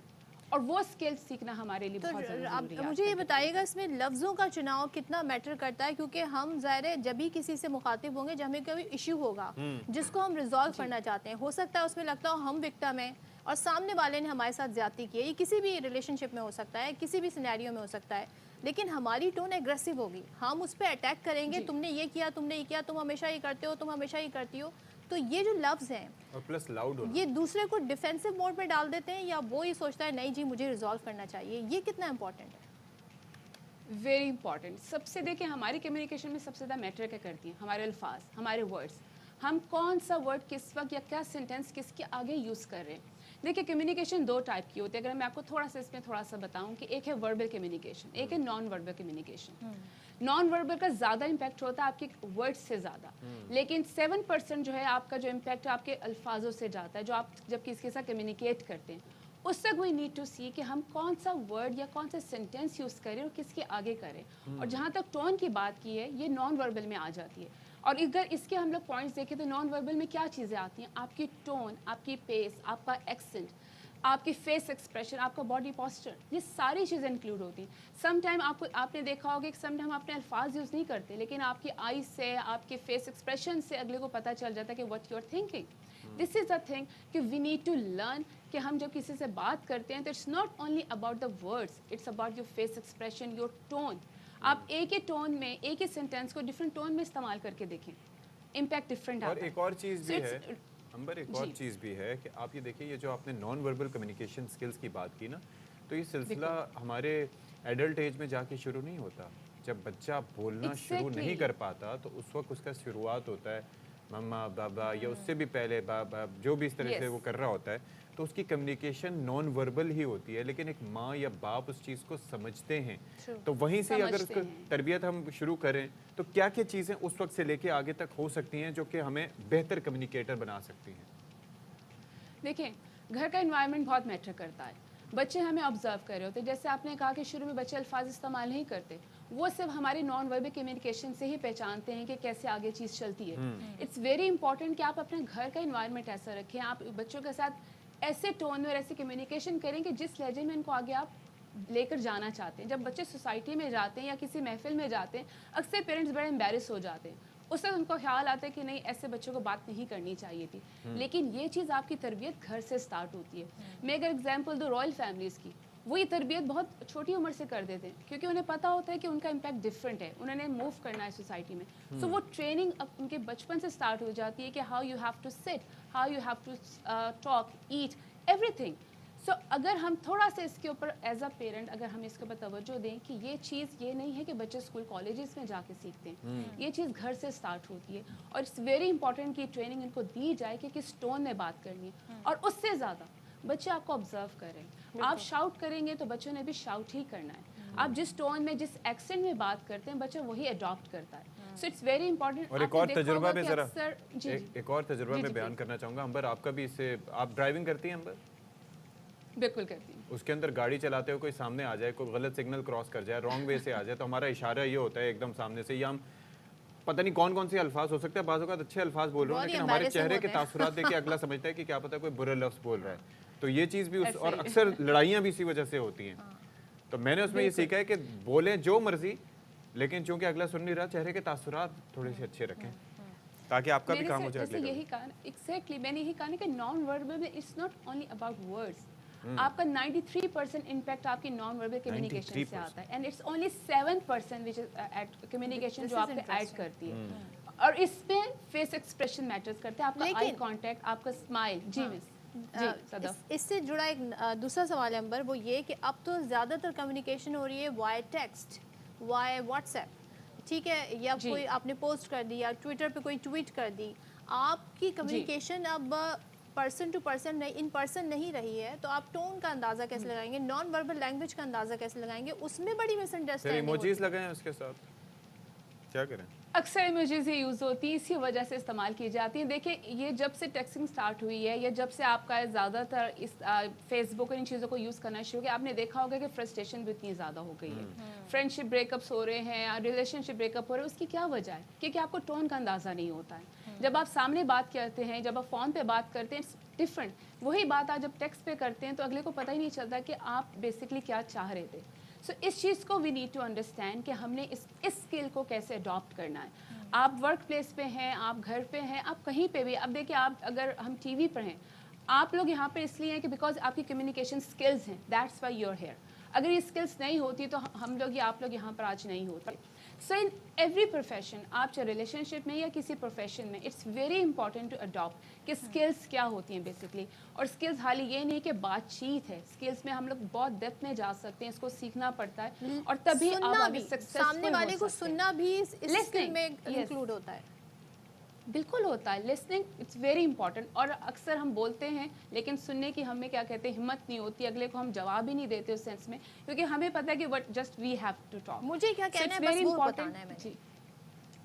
M: और वो स्किल सीखना हमारे लिए बहुत ज़रूरी है।
A: मुझे ये बताइएगा इसमें लफ्ज़ों का चुनाव कितना मैटर करता है, क्योंकि हम ज़ाहिर है जब भी किसी से मुखातिब होंगे जब हमें कोई इशू होगा जिसको हम रिजॉल्व करना चाहते हैं, हो सकता है उसमें लगता हो हम विक्टिम हैं اور سامنے والے نے ہمارے ساتھ زیادتی کی ہے. یہ کسی بھی ریلیشن شپ میں ہو سکتا ہے, کسی بھی سینیریو میں ہو سکتا ہے, لیکن ہماری ٹون ایگریسو ہوگی, ہم اس پہ اٹیک کریں گے, تم نے یہ کیا, تم نے یہ کیا, تم ہمیشہ یہ کرتے ہو, تم ہمیشہ یہ کرتی ہو. تو یہ جو لفظ ہیں
B: اور پلس لاؤڈ ہونا,
A: یہ دوسرے کو ڈیفینسو موڈ پہ ڈال دیتے ہیں, یا وہ یہ سوچتا ہے نہیں جی مجھے ریزالو کرنا چاہیے. یہ کتنا امپورٹنٹ ہے؟
M: Very important. سب سے دیکھیں ہماری کمیونیکیشن میں سب سے زیادہ میٹر کیا کرتی ہیں, ہمارے الفاظ, ہمارے ورڈس. ہم کون سا ورڈ کس وقت یا کیا سینٹینس کس کے آگے یوز کر رہے ہیں. دیکھیں کمیونیکیشن 2 ٹائپ کی ہوتی ہے. اگر میں آپ کو تھوڑا سا اس میں تھوڑا سا بتاؤں کہ ایک ہے وربل کمیونیکیشن, ایک ہے non verbal communication. Non verbal کا زیادہ امپیکٹ ہوتا ہے آپ کے ورڈ سے زیادہ, لیکن 7% جو ہے آپ کا جو امپیکٹ آپ کے الفاظوں سے جاتا ہے, جو آپ جب کسی کے ساتھ کمیونیکیٹ کرتے ہیں. اس تک وی نیڈ ٹو سی کہ ہم کون سا ورڈ یا کون سا سینٹینس یوز کریں اور کس کے آگے کریں. اور جہاں تک ٹون کی بات کی ہے, یہ نان وربل میں آ جاتی ہے. اور اگر اس کے ہم لوگ پوائنٹس دیکھیں تو نان وربل میں کیا چیزیں آتی ہیں, آپ کی ٹون, آپ کی پیس, آپ کا ایکسنٹ, آپ کی فیس ایکسپریشن, آپ کا باڈی پوسچر, یہ ساری چیزیں انکلوڈ ہوتی ہیں. سم ٹائم آپ نے دیکھا ہوگا کہ سم ٹائم اپنے الفاظ یوز نہیں کرتے, لیکن آپ کی آئیز سے, آپ کے فیس ایکسپریشن سے اگلے کو پتہ چل جاتا ہے کہ what you are thinking. This is a thing کہ وی نیڈ ٹو لرن کہ ہم جب کسی سے بات کرتے ہیں تو it's not only about the words, it's about your face expression, your tone. آپ ایک ہی ٹون میں ایک ہی سینٹینس کو ڈفرینٹ ٹون میں استعمال کر کے دیکھیں, امپیکٹ ڈفرینٹ آتا ہے.
B: اور ایک اور چیز بھی ہے امبر, ایک اور چیز بھی ہے کہ آپ یہ دیکھیں, یہ جو آپ نے نان وربل کمیونیکیشن سکلز کی بات کی نا, تو یہ سلسلہ ہمارے ایڈلٹ ایج میں جا کے شروع نہیں ہوتا. جب بچہ بولنا شروع نہیں کر پاتا تو اس وقت اس کا شروعات ہوتا ہے مما بابا, یا اس سے بھی پہلے بابا, جو بھی اس طرح سے وہ کر رہا ہوتا ہے, تو اس کی کمیونیکیشن نان وربل ہی ہوتی ہے. لیکن ایک ماں یا باپ اس چیز کو سمجھتے ہیں, تو وہیں سے اگر اس کو تربیت ہم شروع کریں تو کیا کیا چیزیں اس وقت سے لے کے آگے تک ہو سکتی ہیں جو کہ ہمیں بہتر کمیونیکیٹر بنا سکتی ہیں؟
M: دیکھیں گھر کا انوائرمنٹ بہت میٹر کرتا ہے. بچے ہمیں آبزرو کر رہے ہوتے ہیں, جیسے آپ نے کہا کہ شروع میں بچے الفاظ استعمال نہیں کرتے, وہ صرف ہماری نان وربل کمیونیکیشن سے ہی پہچانتے ہیں کہ کیسے آگے چیز چلتی ہے. اٹس ویری امپورٹنٹ کہ آپ اپنے گھر کا انوائرمنٹ ایسا رکھیں, آپ بچوں کے ساتھ ایسے ٹون میں اور ایسے کمیونیکیشن کریں کہ جس لہجے میں ان کو آگے آپ لے کر جانا چاہتے ہیں. جب بچے سوسائٹی میں جاتے ہیں یا کسی محفل میں جاتے ہیں, اکثر پیرنٹس بڑے امبیرس ہو جاتے ہیں. اس وقت ان کو خیال آتا ہے کہ نہیں ایسے بچوں کو بات نہیں کرنی چاہیے تھی. لیکن یہ چیز آپ کی تربیت گھر سے سٹارٹ ہوتی ہے. میں اگر اگزامپل دوں رائل فیملیز کی, وہ یہ تربیت بہت چھوٹی عمر سے کر دیتے ہیں کیونکہ انہیں پتہ ہوتا ہے کہ ان کا امپیکٹ ڈفرینٹ ہے, انہوں نے موو کرنا ہے سوسائٹی میں. سو وہ ٹریننگ ان کے بچپن سے سٹارٹ ہو جاتی ہے کہ how you have to sit, how you have to talk, eat, everything. So اگر ہم تھوڑا سا اس کے اوپر ایز اے پیرنٹ اگر ہم اس کے اوپر توجہ دیں کہ یہ چیز یہ نہیں ہے کہ بچے اسکول کالجز میں جا کے سیکھتے ہیں, یہ چیز گھر سے سٹارٹ ہوتی ہے. اور اٹس ویری امپورٹنٹ کہ ٹریننگ ان کو دی جائے کہ کس ٹون میں بات کرنی ہے. اور اس سے زیادہ بچے آپ کو آبزرو کریں, آپ شاؤٹ کریں گے تو بچوں نے بھی شاؤٹ ہی کرنا ہے. آپ جس ٹون میں جس ایکسنٹ میں بات کرتے ہیں بچہ وہی اڈاپٹ کرتا ہے. So it's very important.
B: اور ایک اور تجربہ میں ذرا ایک اور تجربہ میں بیان کرنا چاہوں گا. امبر آپ کا بھی اس سے, آپ ڈرائیونگ کرتی ہیں امبر؟
M: بالکل کرتی ہوں.
B: اس کے اندر گاڑی چلاتے ہوئے کوئی سامنے آ جائے, کوئی غلط سگنل کراس کر جائے, رانگ وے سے آ جائے, تو ہمارا اشارہ یہ ہوتا ہے ایک دم سامنے سے, یا ہم پتہ نہیں کون کون سے الفاظ ہو سکتے ہیں, بعض اوقات اچھے الفاظ بول رہے ہیں لیکن ہمارے چہرے کے تاثرات دیکھ کے اگلا سمجھتا ہے کہ کیا پتہ کوئی برا لفظ بول رہا ہے. تو یہ چیز بھی اور اکثر لڑائیاں بھی اسی وجہ سے ہوتی ہیں. تو میں نے اس میں یہ سیکھا ہے کہ بولیں جو مرضی, لیکن چونکہ اگلا سن نہیں رہا, چہرے کے تاثرات تھوڑے سے اچھے رکھیں تاکہ آپ کا بھی کام ہو جائے.
M: یہی کہا ایگزیکٹلی, میں نے یہی کہا کہ نان وربل میں it's not only about words. آپ کا 93% امپیکٹ آپ کی نان وربل کمیونیکیشن سے آتا ہے, and it's only 7% which is communication جو آپ پہ ایڈ کرتی ہے. اور اس میں فیس ایکسپریشن میٹرز کرتے ہیں, آپ کا آئی کانٹیکٹ, آپ کا اسمائل. جی مس,
A: اس سے جڑا ایک دوسرا سوال ہے امبر, وہ یہ کہ اب تو زیادہ تر کمیونیکیشن ہو رہی ہے وائے ٹیکسٹ, وائے واٹس ایپ, ٹھیک ہے, یا کوئی آپ نے پوسٹ کر دی یا ٹویٹر پہ کوئی ٹویٹ کر دی. آپ کی کمیونیکیشن اب person to person in person نہیں رہی ہے, تو آپ ٹون کا اندازہ کیسے لگائیں گے, نان وربل لینگویج کا اندازہ کیسے لگائیں گے؟ اس میں بڑی مس انڈرسٹینڈنگ ہوتی ہے.
B: ایموجیز لگائیں اس کے ساتھ, کیا کریں؟
M: اکثر ایموجیز ہی یوز ہوتی ہیں, اسی وجہ سے استعمال کی جاتی ہیں. دیکھیں یہ جب سے ٹیکسٹنگ سٹارٹ ہوئی ہے, یا جب سے آپ کا زیادہ تر اس فیس بک اور ان چیزوں کو یوز کرنا شروع کیا, آپ نے دیکھا ہوگا کہ فرسٹریشن بھی اتنی زیادہ ہو گئی ہے. فرینڈ شپ بریک اپس ہو رہے ہیں, ریلیشن شپ بریک اپ ہو رہے ہیں. اس کی کیا وجہ ہے؟ کیونکہ آپ کو ٹون کا اندازہ نہیں ہوتا ہے. جب آپ سامنے بات کرتے ہیں, جب آپ فون پہ بات کرتے ہیں, ڈفرینٹ. وہی بات آپ جب ٹیکسٹ پہ کرتے ہیں تو اگلے کو پتہ ہی نہیں چلتا کہ آپ بیسکلی کیا چاہ رہے تھے. سو اس چیز کو وی نیڈ ٹو انڈرسٹینڈ کہ ہم نے اس اسکل کو کیسے اڈاپٹ کرنا ہے. آپ ورک پلیس پہ ہیں, آپ گھر پہ ہیں, آپ کہیں پہ بھی. اب دیکھیں آپ اگر ہم ٹی وی پر ہیں, आप लोग यहाँ पर इसलिए हैं कि बिकॉज आपकी कम्युनिकेशन स्किल्स हैं, दैट्स वाई यूर हेयर. अगर ये स्किल्स नहीं होती तो हम लोग या आप लोग यहाँ पर आज नहीं होते. सो इन एवरी प्रोफेशन, आप चाहे रिलेशनशिप में या किसी प्रोफेशन में, it's very important to adopt कि स्किल्स क्या होती हैं बेसिकली. और स्किल्स हाल ये नहीं कि बातचीत है, स्किल्स में हम लोग बहुत डेप्थ में जा सकते हैं, इसको सीखना पड़ता है और तभी आप आगे सक्सेसफुल
A: सामने वाले को सुनना भी इस स्किल में
M: Yes.
A: इंक्लूड होता है.
M: बिल्कुल होता है. Listening it's very important. और अक्सर हम बोलते हैं लेकिन सुनने की हमें क्या कहते हैं हिम्मत नहीं होती, अगले को हम जवाब ही नहीं देते उस सेंस में, क्योंकि हमें पता है कि what just we have to talk.
A: मुझे क्या कहना है बस वो बताना है मैंने.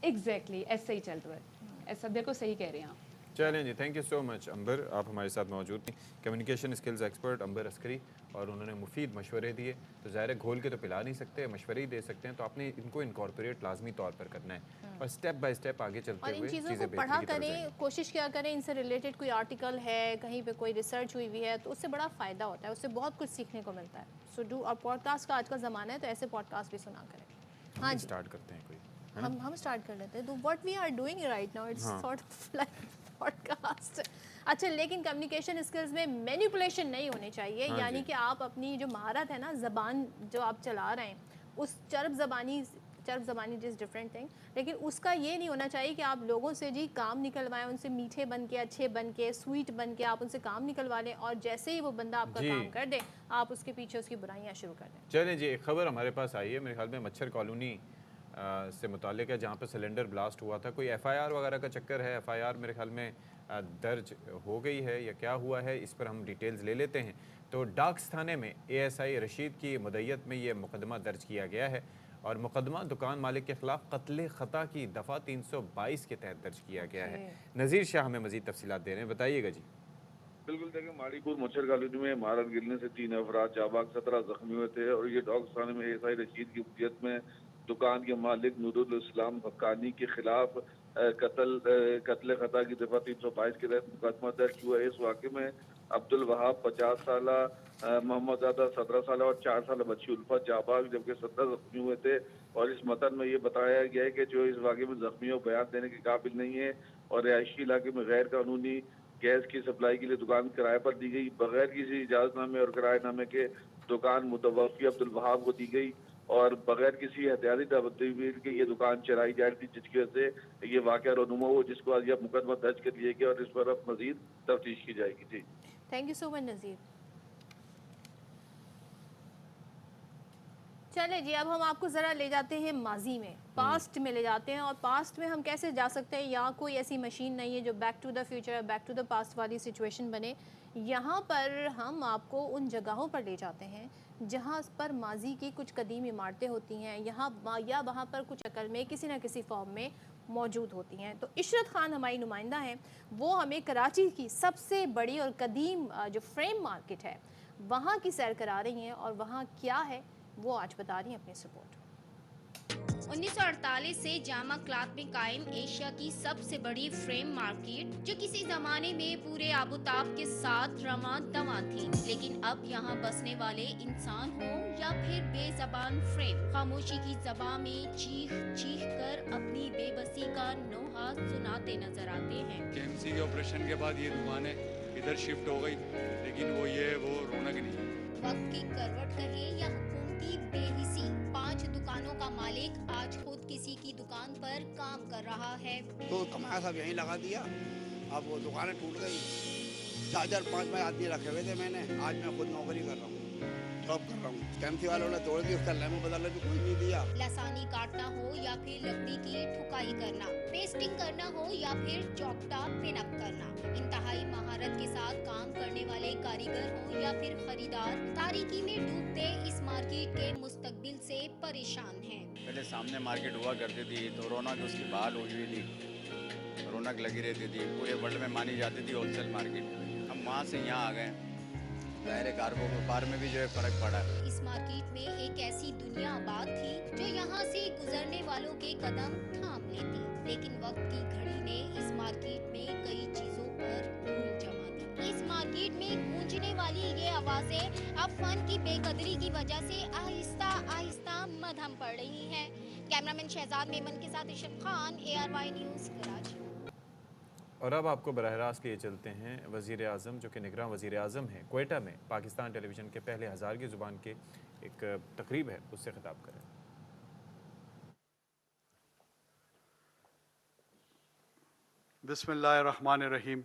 M: एग्जैक्टली ऐसा ही चल रहा है. ऐसा बिल्कुल सही कह रहे हैं आप.
B: चलें जी, थैंक यू सो मच अंबर, आप हमारे साथ मौजूद थी. Communication skills expert Amber Askari, और उन्होंने मुफीद मशवरे दिए. तो ज़ाहिर है घोल के तो पिला नहीं सकते, मशवरे ही दे सकते हैं. तो आपने इनको इनकॉर्पोरेट लाजमी तौर पर करना है और स्टेप बाय स्टेप आगे चलते
A: और
B: हुए
A: इन चीज़ों को पढ़ा करें, कोशिश क्या करें, इनसे रिलेटेड कोई आर्टिकल है, कहीं पे कोई रिसर्च हुई है तो उससे बड़ा फ़ायदा होता है, उससे बहुत कुछ सीखने को मिलता है. So do. और पॉडकास्ट का आज का ज़माना है तो ऐसे पॉडकास्ट भी सुना करें. हाँ जी,
B: स्टार्ट करते हैं कोई.
A: हम स्टार्ट कर लेते हैं. तो what we are doing right now, it's sort of like podcast. अच्छा, लेकिन कम्युनिकेशन स्किल्स में मैनिपुलेशन नहीं होनी चाहिए. यानी कि आप अपनी जो महारत है ना, ज़बान जो आप चला रहे हैं, उस चरब ज़बानी इज डिफरेंट थिंग, लेकिन उसका ये नहीं होना चाहिए कि आप लोगों से जी काम निकलवाएं, उनसे मीठे बन के, अच्छे बन के, स्वीट बन के आप उनसे काम निकलवा लें और जैसे ही वो बंदा आपका काम कर दे आप उसके पीछे उसकी बुराइयाँ शुरू कर दें.
B: चलें जी, एक खबर हमारे पास आई है, मेरे ख्याल में मच्छर कॉलोनी से मुताल्लिक है, जहाँ पे सिलेंडर ब्लास्ट हुआ था. कोई एफआईआर वगैरह का चक्कर है? एफआईआर मेरे ख्याल में दर्ज हो गई है या क्या हुआ है, इस पर हम डिटेल्स ले लेते हैं. तो डाक्स थाने में एएसआई रशीद की मुद्दत में ये मुकदमा दर्ज किया गया है और मुकदमा दुकान मालिक के खिलाफ कत्ल ख़ता की दफ़ा 322 के तहत दर्ज किया गया है. नज़ीर शाह हमें मज़ीद तफसीलात दे रहे हैं, बताइएगा जी.
N: बिल्कुल, देखिए माड़ीपुर मच्छर कॉलोनी में इमारत गिरने से 3 अफराद जाबाग 17 जख्मी हुए थे और ये डाक्स थाने में एएसआई रशीद की मुद्दत में दुकान के मालिक नूरुल इस्लाम हक्कानी के खिलाफ कत्ल खता की दफ़ा 322 के तहत मुकदमा दर्ज हुआ है. इस वाक़े में अब्दुल वहाब 50 साल, मोहम्मद ज़ादा 17 साल और 4 साल बच्ची उल्फत जाबाग जबकि 17 जख्मी हुए थे. और इस मतन में ये बताया गया है कि जो इस वाक़े में जख्मियों बयान देने के काबिल नहीं है और रिहायशी इलाके में गैर कानूनी गैस की सप्लाई के लिए दुकान किराए पर दी गई. बगैर किसी इजाज़तनामे और किराएनामे के दुकान मुतवफ़ी अब्दुल वहाब को दी गई और बगैर किसी एहतियाती तदबीर के ये दुकान चलाई जा रही थी, जिसकी वजह से ये वाक़या रोनुमा हुआ, जिसको आज यह मुकदमा दर्ज कर लिया गया और इस पर अब मज़ीद तफ्तीश की जाएगी. जी,
A: थैंक यू सो मच नज़ीर. चले जी, अब हम आपको ज़रा ले जाते हैं माजी में, पास्ट में ले जाते हैं. और पास्ट में हम कैसे जा सकते हैं? यहाँ कोई ऐसी मशीन नहीं है जो back to the future, back to the past वाली सिचुएशन बने. यहाँ पर हम आपको उन जगहों पर ले जाते हैं जहाँ पर माजी की कुछ कदीम इमारतें होती हैं, यहाँ या वहाँ पर कुछ अकल में किसी न किसी फॉर्म में मौजूद होती हैं. तो इशरत खान हमारी नुमाइंदा हैं, वो हमें कराची की सबसे बड़ी और कदीम जो फ्रेम मार्केट है वहाँ की सैर करा रही हैं और वहाँ क्या है वो आज बता रही हैं अपनी रिपोर्ट.
C: 1948 से जामा क्लॉथ में कायम एशिया की सबसे बड़ी फ्रेम मार्केट, जो किसी जमाने में पूरे आबोताब के साथ रवां दवां थी, लेकिन अब यहाँ बसने वाले इंसान हो या फिर बेजबान फ्रेम, खामोशी की ज़बान में चीख चीख कर अपनी बेबसी का नोहा सुनाते नजर आते हैं.
O: केएमसी के ऑपरेशन के बाद ये दुकानें इधर शिफ्ट हो गई, लेकिन वो रौनक नहीं.
C: वक्त की करवट कहे या हुकूमती बेहिसी, 5 दुकानों का मालिक आज खुद किसी की दुकान पर काम कर रहा है.
P: तो कमाया सब यहीं लगा दिया, अब वो दुकानें टूट गई. 4-5 आदमी रखे हुए थे मैंने, आज मैं खुद नौकरी कर रहा हूँ, जॉब कर रहा हूँ. केएमसी वालों ने तोड़ दी, उसका लेमो बदलने भी कोई नहीं दिया.
C: लसानी काटना हो या फिर लकड़ी की ठुकाई करना, पेस्टिंग करना हो या फिर चौकटा पिनअप करना, इंतहाई महारत के साथ काम करने वाले कारीगर हो या फिर खरीदार, तारीकी में डूबते इस मार्केट के मुस्तकबिल से परेशान हैं.
O: पहले सामने मार्केट हुआ करती थी तो रौनक उसकी बहाल हुई हुई थी, रौनक लगी रहती थी, पूरे वर्ल्ड में मानी जाती थी होलसेल मार्केट. हम वहाँ से यहाँ आ गए, ज़ाहिर कार्गो व्यापार में भी जो है फर्क पड़ा.
C: इस मार्केट में एक ऐसी दुनिया आबाद थी जो यहाँ से गुजरने वालों के कदम थाम लेती, लेकिन वक्त की घड़ी ने इस मार्केट में कई चीजों पर धूल जमा दी. इस मार्केट में गूंजने वाली ये आवाजें अब फन की बेकदरी की वजह से आहिस्ता आहिस्ता मध्यम पड़ रही हैं. कैमरामैन शहजाद मेमन के साथ इशरत खान, ARY न्यूज़, कराची.
B: اور اب آپ کو براہ راست لیے چلتے ہیں وزیر اعظم جو کہ نگراں وزیر اعظم ہیں کوئٹہ میں پاکستان ٹیلی ویژن کے پہلے ہزارگی زبان کے ایک تقریب ہے اس سے خطاب کریں.
Q: بسم اللہ الرحمن الرحیم.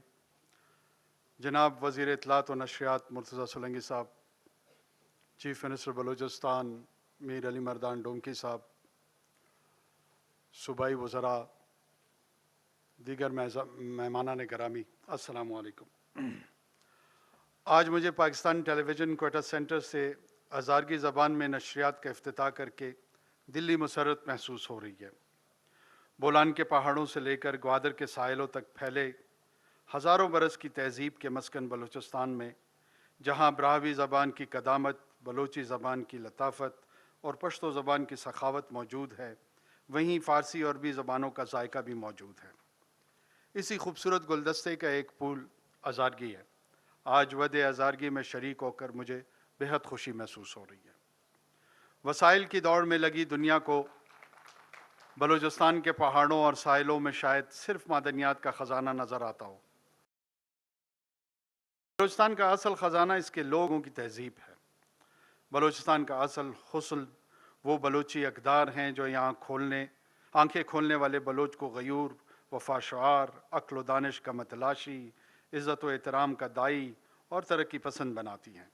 Q: جناب وزیر اطلاعات و نشریات مرتضیٰ سولنگی صاحب، چیف منسٹر بلوچستان میر علی مردان ڈونکی صاحب، صوبائی وزراء، دیگر مہمانان گرامی، السلام علیکم. آج مجھے پاکستان ٹیلی ویژن کوئٹہ سینٹر سے ہزارگی زبان میں نشریات کا افتتاح کر کے دلی مسرت محسوس ہو رہی ہے. بولان کے پہاڑوں سے لے کر گوادر کے ساحلوں تک پھیلے ہزاروں برس کی تہذیب کے مسکن بلوچستان میں، جہاں براہوی زبان کی قدامت، بلوچی زبان کی لطافت اور پشتو زبان کی سخاوت موجود ہے، وہیں فارسی اور عربی زبانوں کا ذائقہ بھی موجود ہے. اسی خوبصورت گلدستے کا ایک پھول ہزارگی ہے. آج ود ہزارگی میں شریک ہو کر مجھے بہت خوشی محسوس ہو رہی ہے. وسائل کی دوڑ میں لگی دنیا کو بلوچستان کے پہاڑوں اور ساحلوں میں شاید صرف معدنیات کا خزانہ نظر آتا ہو. بلوچستان کا اصل خزانہ اس کے لوگوں کی تہذیب ہے. بلوچستان کا اصل حسن وہ بلوچی اقدار ہیں جو یہاں آنکھیں کھولنے والے بلوچ کو غیور، وفا شعار، عقل و دانش کا متلاشی، عزت و احترام کا دائی اور ترقی پسند بناتی ہیں.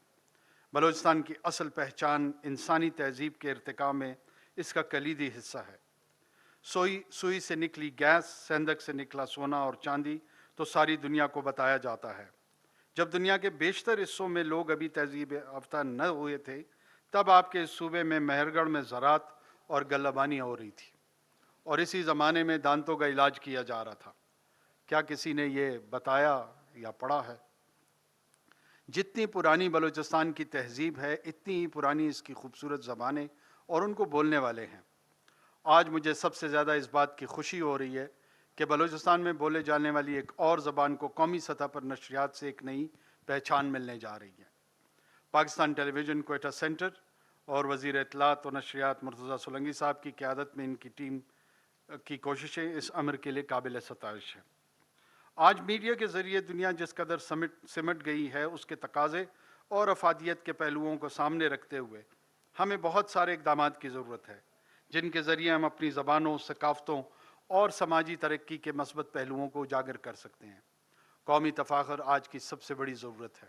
Q: بلوچستان کی اصل پہچان انسانی تہذیب کے ارتقاء میں اس کا کلیدی حصہ ہے. سوئی سے نکلی گیس، سندک سے نکلا سونا اور چاندی تو ساری دنیا کو بتایا جاتا ہے. جب دنیا کے بیشتر حصوں میں لوگ ابھی تہذیب یافتہ نہ ہوئے تھے، تب آپ کے اس صوبے میں مہرگڑھ میں زراعت اور گلہبانی ہو رہی تھی، اور اسی زمانے میں دانتوں کا علاج کیا جا رہا تھا. کیا کسی نے یہ بتایا یا پڑھا ہے؟ جتنی پرانی بلوچستان کی تہذیب ہے، اتنی ہی پرانی اس کی خوبصورت زبانیں اور ان کو بولنے والے ہیں. آج مجھے سب سے زیادہ اس بات کی خوشی ہو رہی ہے کہ بلوچستان میں بولے جانے والی ایک اور زبان کو قومی سطح پر نشریات سے ایک نئی پہچان ملنے جا رہی ہے. پاکستان ٹیلی ویژن کوئٹہ سینٹر اور وزیر اطلاعات و نشریات مرتضیٰ سولنگی صاحب کی قیادت میں ان کی ٹیم کی کوششیں اس امر کے لیے قابل ستائش ہیں. آج میڈیا کے ذریعے دنیا جس قدر سمٹ گئی ہے، اس کے تقاضے اور افادیت کے پہلوؤں کو سامنے رکھتے ہوئے ہمیں بہت سارے اقدامات کی ضرورت ہے، جن کے ذریعے ہم اپنی زبانوں، ثقافتوں اور سماجی ترقی کے مثبت پہلوؤں کو اجاگر کر سکتے ہیں. قومی تفاخر آج کی سب سے بڑی ضرورت ہے.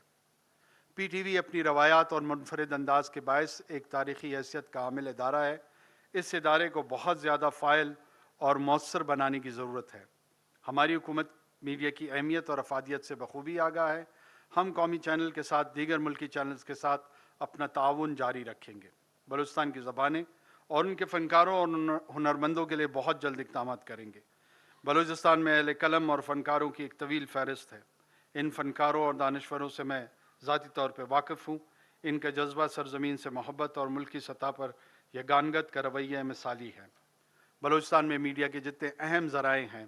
Q: پی ٹی وی اپنی روایات اور منفرد انداز کے باعث ایک تاریخی حیثیت کا حامل ادارہ ہے. اس ادارے کو بہت زیادہ فعال اور مؤثر بنانے کی ضرورت ہے. ہماری حکومت میڈیا کی اہمیت اور افادیت سے بخوبی آگاہ ہے. ہم قومی چینل کے ساتھ دیگر ملکی چینلز کے ساتھ اپنا تعاون جاری رکھیں گے. بلوچستان کی زبانیں اور ان کے فنکاروں اور ہنرمندوں کے لیے بہت جلد اقدامات کریں گے. بلوچستان میں اہل قلم اور فنکاروں کی ایک طویل فہرست ہے. ان فنکاروں اور دانشوروں سے میں ذاتی طور پہ واقف ہوں. ان کا جذبہ سرزمین سے محبت اور ملکی سطح پر یگانگت کا رویہ مثالی ہے. بلوچستان میں میڈیا کے جتنے اہم ذرائع ہیں،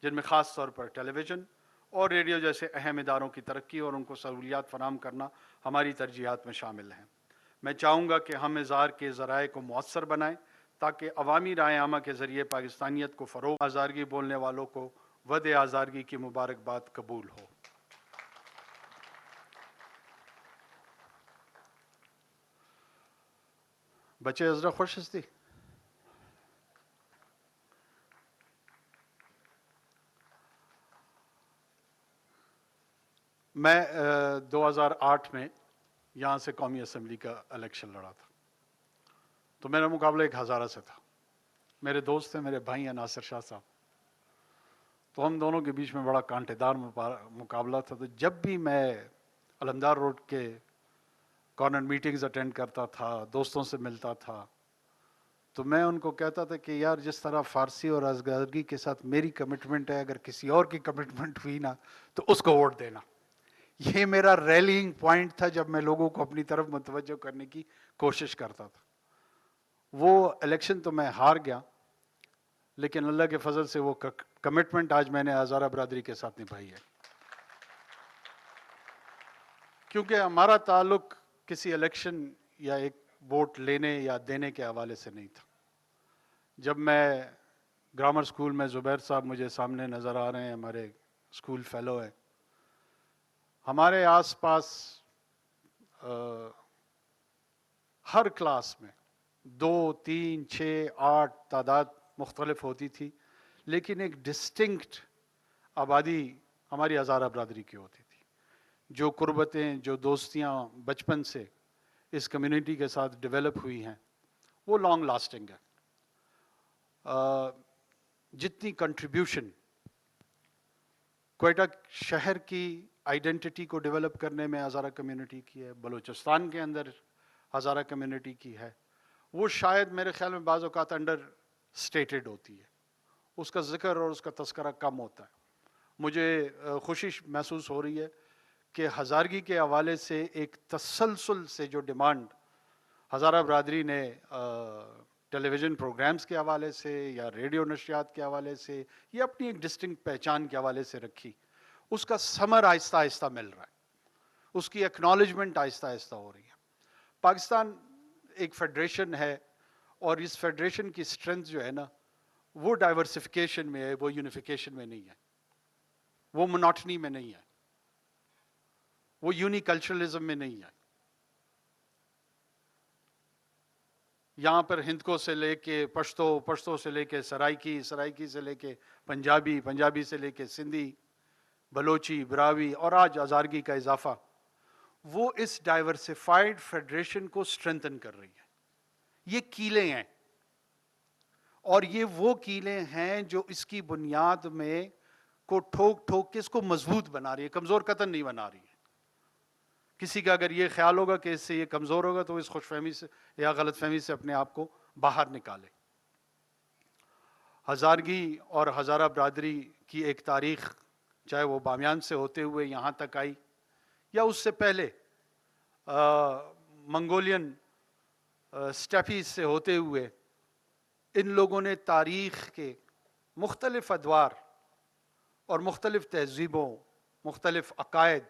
Q: جن میں خاص طور پر ٹیلی ویژن اور ریڈیو جیسے اہم اداروں کی ترقی اور ان کو سہولیات فراہم کرنا ہماری ترجیحات میں شامل ہیں. میں چاہوں گا کہ ہم اظہار کے ذرائع کو مؤثر بنائیں تاکہ عوامی رائے عامہ کے ذریعے پاکستانیت کو فروغ. ہزارگی بولنے والوں کو ود ہزارگی کی مبارکباد قبول ہو. بچے حضرت خوش ہستی. میں 2008 میں یہاں سے قومی اسمبلی کا الیکشن لڑا تھا، تو میرا مقابلہ ایک ہزارہ سے تھا. میرے دوست ہیں، میرے بھائی ہیں ناصر شاہ صاحب. تو ہم دونوں کے بیچ میں بڑا کانٹے دار مقابلہ تھا. تو جب بھی میں علمدار روڈ کے کارنر میٹنگز اٹینڈ کرتا تھا، دوستوں سے ملتا تھا، تو میں ان کو کہتا تھا کہ یار جس طرح فارسی اور ہزارگی کے ساتھ میری کمٹمنٹ ہے، اگر کسی اور کی کمٹمنٹ ہوئی نا تو اس کو ووٹ دینا. یہ میرا ریلینگ پوائنٹ تھا جب میں لوگوں کو اپنی طرف متوجہ کرنے کی کوشش کرتا تھا. وہ الیکشن تو میں ہار گیا، لیکن اللہ کے فضل سے وہ کمٹمنٹ آج میں نے ہزارہ برادری کے ساتھ نبھائی ہے. کیونکہ ہمارا تعلق کسی الیکشن یا ایک ووٹ لینے یا دینے کے حوالے سے نہیں تھا. جب میں گرامر سکول میں زبیر صاحب مجھے سامنے نظر آ رہے ہیں، ہمارے اسکول فیلو ہے. ہمارے آس پاس ہر کلاس میں 2, 3, 6, 8 تعداد مختلف ہوتی تھی، لیکن ایک ڈسٹنکٹ آبادی ہماری ہزارہ برادری کی ہوتی تھی. جو قربتیں، جو دوستیاں بچپن سے اس کمیونٹی کے ساتھ ڈیولپ ہوئی ہیں وہ لانگ لاسٹنگ ہے. جتنی کنٹریبیوشن کوئٹہ شہر کی آئیڈینٹی کو ڈیولپ کرنے میں ہزارہ کمیونٹی کی ہے، بلوچستان کے اندر ہزارہ کمیونٹی کی ہے، وہ شاید میرے خیال میں بعض اوقات انڈر اسٹیٹڈ ہوتی ہے، اس کا ذکر اور اس کا تذکرہ کم ہوتا ہے. مجھے خوشی محسوس ہو رہی ہے کہ ہزارگی کے حوالے سے ایک تسلسل سے جو ڈیمانڈ ہزارہ برادری نے ٹیلی ویژن پروگرامز کے حوالے سے یا ریڈیو نشریات کے حوالے سے یا اپنی ایک ڈسٹنکٹ پہچان کے حوالے سے رکھی، اس کا ثمر آہستہ آہستہ مل رہا ہے، اس کی ایکنالجمنٹ آہستہ آہستہ ہو رہی ہے. پاکستان ایک فیڈریشن ہے اور اس فیڈریشن کی اسٹرینتھ جو ہے نا وہ ڈائیورسفیکیشن میں ہے، وہ یونیفیکیشن میں نہیں ہے، وہ مونوٹنی میں نہیں ہے، وہ یونیکلچرلزم میں نہیں ہے. یہاں پر ہندکو سے لے کے پشتو، پشتو سے لے کے سرائکی، سرائکی سے لے کے پنجابی، پنجابی سے لے کے سندھی، بلوچی، براوی اور آج ہزارگی کا اضافہ، وہ اس ڈائیورسفائیڈ فیڈریشن کو اسٹرینتھن کر رہی ہے. یہ کیلیں ہیں اور یہ وہ کیلیں ہیں جو اس کی بنیاد میں کو ٹھوک ٹھوک کے اس کو مضبوط بنا رہی ہے، کمزور قطن نہیں بنا رہی ہے. کسی کا اگر یہ خیال ہوگا کہ اس سے یہ کمزور ہوگا تو اس خوش فہمی سے یا غلط فہمی سے اپنے آپ کو باہر نکالے. ہزارگی اور ہزارہ برادری کی ایک تاریخ، چاہے وہ بامیان سے ہوتے ہوئے یہاں تک آئی یا اس سے پہلے منگولین سٹیپیز سے ہوتے ہوئے، ان لوگوں نے تاریخ کے مختلف ادوار اور مختلف تہذیبوں، مختلف عقائد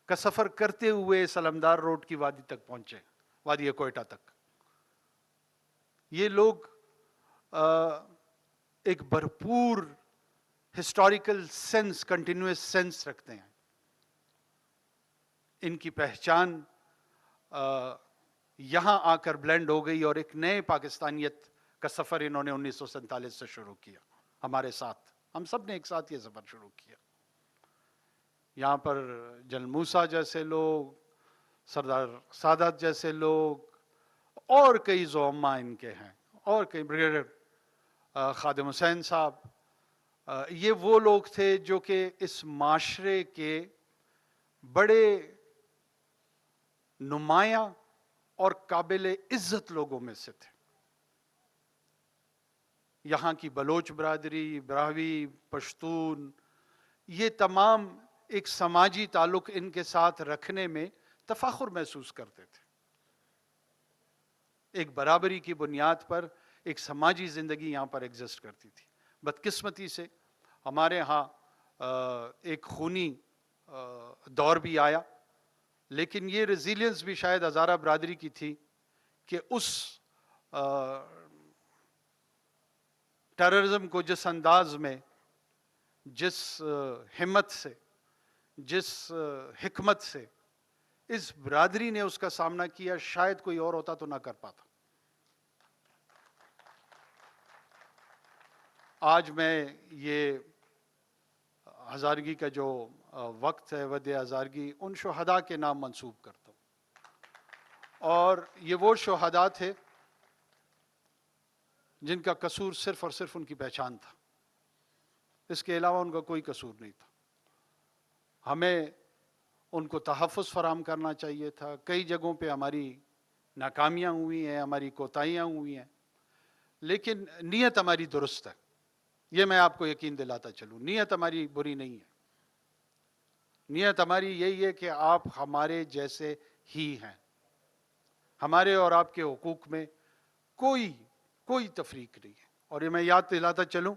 Q: کا سفر کرتے ہوئے سلمدار روڈ کی وادی تک پہنچے، وادی کوئٹہ تک. یہ لوگ ایک بھرپور ہسٹوریکل سینس، کنٹینیوس سینس رکھتے ہیں. ان کی پہچان یہاں آ کر بلینڈ ہو گئی اور ایک نئے پاکستانیت کا سفر انہوں نے 1947 سے شروع کیا ہمارے ساتھ. ہم سب نے ایک ساتھ یہ سفر شروع کیا. یہاں پر جنرل موسیٰ جیسے لوگ، سردار سادات جیسے لوگ اور کئی زعماء ان کے ہیں، اور کئی بریگیڈیئر خادم حسین صاحب، یہ وہ لوگ تھے جو کہ اس معاشرے کے بڑے نمایاں اور قابل عزت لوگوں میں سے تھے. یہاں کی بلوچ برادری، براہوی، پشتون، یہ تمام ایک سماجی تعلق ان کے ساتھ رکھنے میں تفاخر محسوس کرتے تھے. ایک برابری کی بنیاد پر ایک سماجی زندگی یہاں پر ایگزسٹ کرتی تھی. بدقسمتی سے ہمارے ہاں ایک خونی دور بھی آیا، لیکن یہ ریزیلینس بھی شاید ہزارہ برادری کی تھی کہ اس ٹیررزم کو جس انداز میں، جس ہمت سے، جس حکمت سے اس برادری نے اس کا سامنا کیا، شاید کوئی اور ہوتا تو نہ کر پاتا. آج میں یہ ہزارگی کا جو وقت ہے، ود ہزارگی، ان شہداء کے نام منسوب کرتا ہوں. اور یہ وہ شہداء تھے جن کا قصور صرف اور صرف ان کی پہچان تھا، اس کے علاوہ ان کا کوئی قصور نہیں تھا. ہمیں ان کو تحفظ فراہم کرنا چاہیے تھا. کئی جگہوں پہ ہماری ناکامیاں ہوئی ہیں، ہماری کوتاہیاں ہوئی ہیں، لیکن نیت ہماری درست ہے. یہ میں آپ کو یقین دلاتا چلوں، نیت ہماری بری نہیں ہے. نیت ہماری یہی ہے کہ آپ ہمارے جیسے ہی ہیں. ہمارے اور آپ کے حقوق میں کوئی تفریق نہیں ہے. اور یہ میں یاد دلاتا چلوں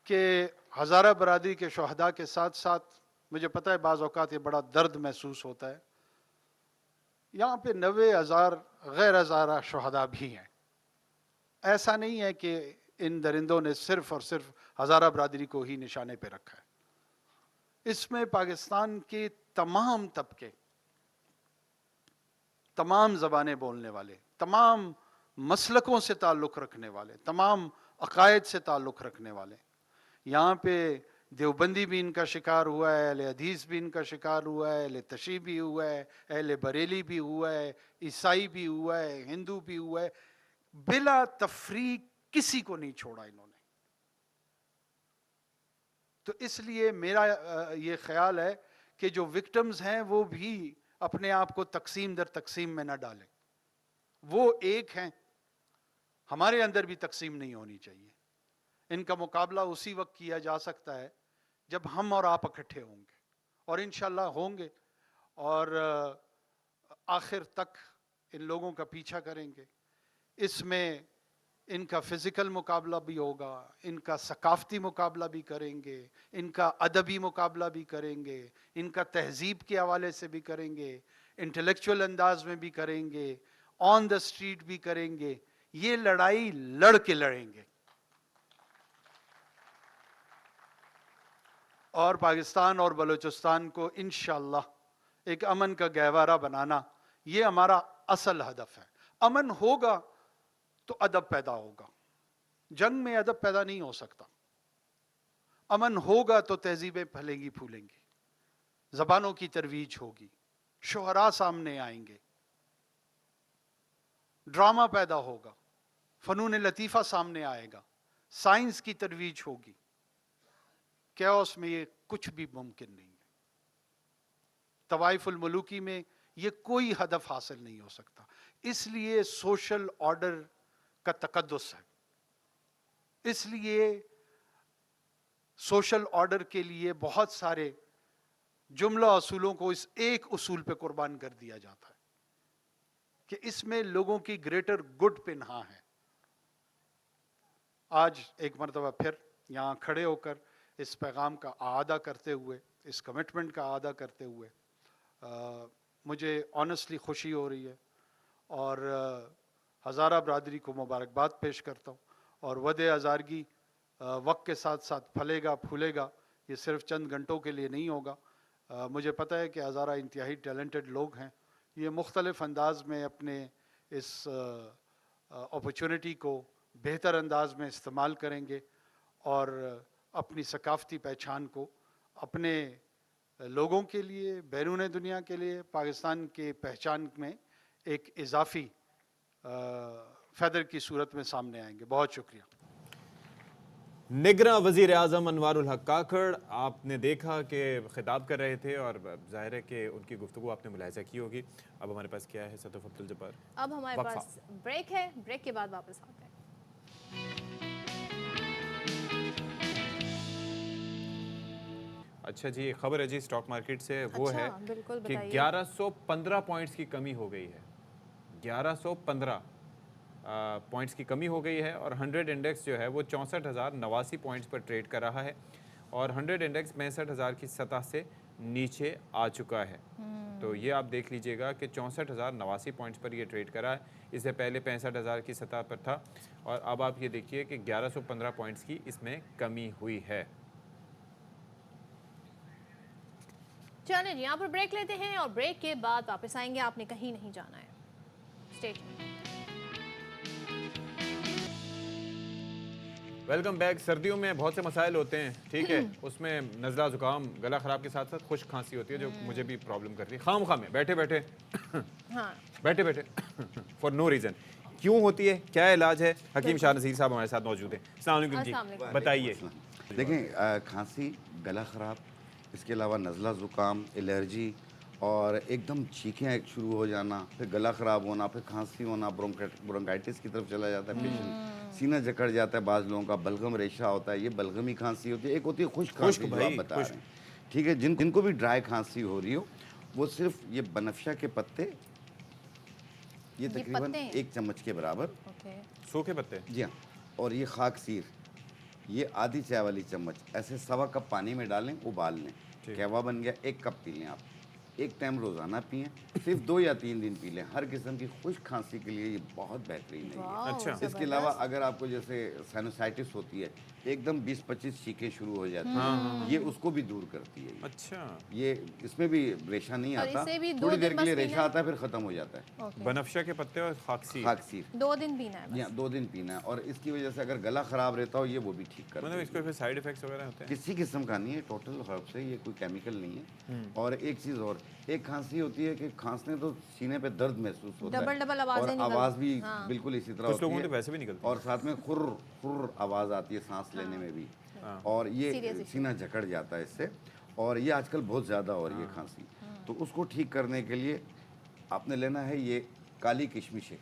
Q: کہ ہزارہ برادری کے شہداء کے ساتھ ساتھ مجھے پتہ ہے بعض اوقات یہ بڑا درد محسوس ہوتا ہے، یہاں پہ 90,000 غیر ہزارہ شہداء بھی ہیں. ایسا نہیں ہے کہ ان درندوں نے صرف اور صرف ہزارہ برادری کو ہی نشانے پہ رکھا ہے. اس میں پاکستان کے تمام طبقے، تمام زبانیں بولنے والے، تمام مسلکوں سے تعلق رکھنے والے، تمام عقائد سے تعلق رکھنے والے، یہاں پہ دیوبندی بھی ان کا شکار ہوا ہے، اہل حدیث بھی ان کا شکار ہوا ہے، اہل تشیع بھی ہوا ہے، اہل بریلی بھی ہوا ہے، عیسائی بھی ہوا ہے، ہندو بھی ہوا ہے، بلا تفریق کسی کو نہیں چھوڑا انہوں نے. تو اس لیے میرا یہ خیال ہے کہ جو وکٹمز ہیں وہ بھی اپنے آپ کو تقسیم در تقسیم میں نہ ڈالیں. وہ ایک ہیں، ہمارے اندر بھی تقسیم نہیں ہونی چاہیے. ان کا مقابلہ اسی وقت کیا جا سکتا ہے جب ہم اور آپ اکٹھے ہوں گے، اور انشاءاللہ ہوں گے، اور آخر تک ان لوگوں کا پیچھا کریں گے. اس میں ان کا فزیکل مقابلہ بھی ہوگا، ان کا ثقافتی مقابلہ بھی کریں گے، ان کا ادبی مقابلہ بھی کریں گے، ان کا تہذیب کے حوالے سے بھی کریں گے، انٹلیکچوئل انداز میں بھی کریں گے، آن دا اسٹریٹ بھی کریں گے. یہ لڑائی لڑ کے لڑیں گے. اور پاکستان اور بلوچستان کو انشاءاللہ ایک امن کا گہوارہ بنانا، یہ ہمارا اصل ہدف ہے. امن ہوگا تو ادب پیدا ہوگا. جنگ میں ادب پیدا نہیں ہو سکتا. امن ہوگا تو تہذیبیں پھلیں گی پھولیں گی، زبانوں کی ترویج ہوگی، شعراء سامنے آئیں گے، ڈرامہ پیدا ہوگا، فنون لطیفہ سامنے آئے گا، سائنس کی ترویج ہوگی. کیوس میں یہ کچھ بھی ممکن نہیں ہے. طوائف الملوکی میں یہ کوئی ہدف حاصل نہیں ہو سکتا. اس لیے سوشل آرڈر کا تقدس ہے. اس لیے سوشل آرڈر کے لیے بہت سارے جملہ اصولوں کو اس ایک اصول پہ قربان کر دیا جاتا ہے کہ اس میں لوگوں کی گریٹر گڈ پنہا ہے. آج ایک مرتبہ پھر یہاں کھڑے ہو کر اس پیغام کا اعادہ کرتے ہوئے، اس کمٹمنٹ کا اعادہ کرتے ہوئے مجھے آنیسٹلی خوشی ہو رہی ہے، اور ہزارہ برادری کو مبارکباد پیش کرتا ہوں. اور ودِ ہزارگی وقت کے ساتھ ساتھ پھلے گا پھولے گا. یہ صرف چند گھنٹوں کے لیے نہیں ہوگا. مجھے پتہ ہے کہ ہزارہ انتہائی ٹیلنٹڈ لوگ ہیں. یہ مختلف انداز میں اپنے اس اپرچونٹی کو بہتر انداز میں استعمال کریں گے، اور اپنی ثقافتی پہچان کو اپنے لوگوں کے لیے، بیرون دنیا کے لیے پاکستان کے پہچان میں ایک اضافی فیدر کی صورت میں سامنے آئیں گے. بہت شکریہ.
B: نگراں وزیر اعظم انوار الحق کاکڑ آپ نے دیکھا کہ خطاب کر رہے تھے، اور ظاہر ہے کہ ان کی گفتگو آپ نے ملاحظہ کی ہوگی. اب ہمارے پاس کیا ہے صدف عبدالجبار؟
A: اب ہمارے پاس بریک ہے، بریک کے بعد واپس آتے ہیں.
B: اچھا جی، خبر ہے جی اسٹاک مارکیٹ سے، وہ ہے کہ 1115 پوائنٹس کی کمی ہو گئی ہے. 1115 پوائنٹس کی کمی ہو گئی ہے، اور 100 انڈیکس جو ہے وہ 64,089 پوائنٹس پر ٹریڈ کر رہا ہے، اور 100 انڈیکس 65,000 کی سطح سے نیچے آ چکا ہے. تو یہ آپ دیکھ لیجئے گا کہ 64,089 پوائنٹس پر یہ ٹریڈ کر رہا ہے. اس سے پہلے 65,000 کی سطح پر تھا، اور اب آپ یہ دیکھیے کہ 1115 پوائنٹس کی اس میں کمی ہوئی ہے.
A: چلیں جی، یہاں پر بریک لیتے ہیں، اور بریک کے بعد واپس آئیں گے. آپ نے کہیں نہیں جانا ہے. Stay tuned.
B: Welcome back. سردیوں میں بہت سے مسائل ہوتے ہیں، ٹھیک ہے، اس میں نزلہ زکام، گلا خراب کے ساتھ ساتھ خشک کھانسی ہوتی ہے، جو مجھے بھی پرابلم کرتی ہے خام میں بیٹھے بیٹھے فار نو ریزن. کیوں ہوتی ہے، کیا علاج ہے؟ حکیم شاہ نذیر صاحب ہمارے ساتھ موجود ہیں. السلام علیکم جی، بتائیے.
R: دیکھیں، کھانسی، گلا خراب، اس کے علاوہ نزلہ زکام، الرجی، اور ایک دم چھینکیں شروع ہو جانا، پھر گلا خراب ہونا، پھر کھانسی ہونا، برونکائٹس کی طرف چلا جاتا ہے پیشنٹ، سینہ جکڑ جاتا ہے بعض لوگوں کا، بلغم ریشہ ہوتا ہے، یہ بلغمی کھانسی ہوتی ہے. ایک ہوتی ہے خشک کھانسی جو آپ بتا رہے ہیں، ٹھیک ہے. جن کو بھی ڈرائی کھانسی ہو رہی ہو، وہ صرف یہ بنفشہ کے پتے، یہ تقریباً 1 چمچ کے برابر
B: سوکھے پتے،
R: جی ہاں، اور یہ خاک سیر، یہ آدھی چائے والی چمچ، ایسے 1.25 کپ پانی میں ڈالیں، ابال لیں، قہوہ بن گیا، 1 کپ پی لیں آپ. एक टाइम रोज़ाना पिएं, सिर्फ 2 या 3 दिन पी लें। हर किस्म की खुश्क खांसी के लिए ये बहुत बेहतरीन है।
B: अच्छा।
R: इसके अलावा अगर आपको जैसे साइनोसाइटिस होती है, एकदम 20-25 छींकें शुरू हो जाती हैं, ये उसको भी दूर करती है।
B: अच्छा,
R: ये इसमें भी रेशा नहीं
A: और
R: आता,
A: इससे भी
R: थोड़ी
A: 2
R: देर
A: दिन
R: के लिए
A: बस
R: रेशा
A: पीना
R: आता है, फिर ख़त्म हो जाता है।
A: ओके।
B: बनफशा के पत्ते और खाकसीर।
R: खाकसीर
A: 2 दिन पीना है
R: या 2 दिन पीना है, और इसकी वजह से अगर गला ख़राब रहता हो ये वो भी ठीक कर
B: मतलब इसको फिर साइड इफेक्ट्स वगैरह होते हैं?
R: किसी किस्म का नहीं है, टोटल हर्ब्स है, ये कोई केमिकल नहीं है। और एक चीज़ और, एक खांसी होती है कि खांसने तो सीने पे दर्द महसूस होता है,
A: डबल आवाज़ें
R: और
A: निकलती
R: आवाज़ भी
A: हाँ।
R: बिल्कुल इसी तरह
B: कुछ
R: होती
B: लोगों
R: है,
B: को तो वैसे भी निकलती है।
R: और साथ में खुर खुर आवाज़ आती है सांस लेने में भी, और ये सीना जकड़ जाता है इससे, और ये आजकल बहुत ज़्यादा हो रही है खांसी। तो उसको ठीक करने के लिए आपने लेना है ये काली किशमिश है।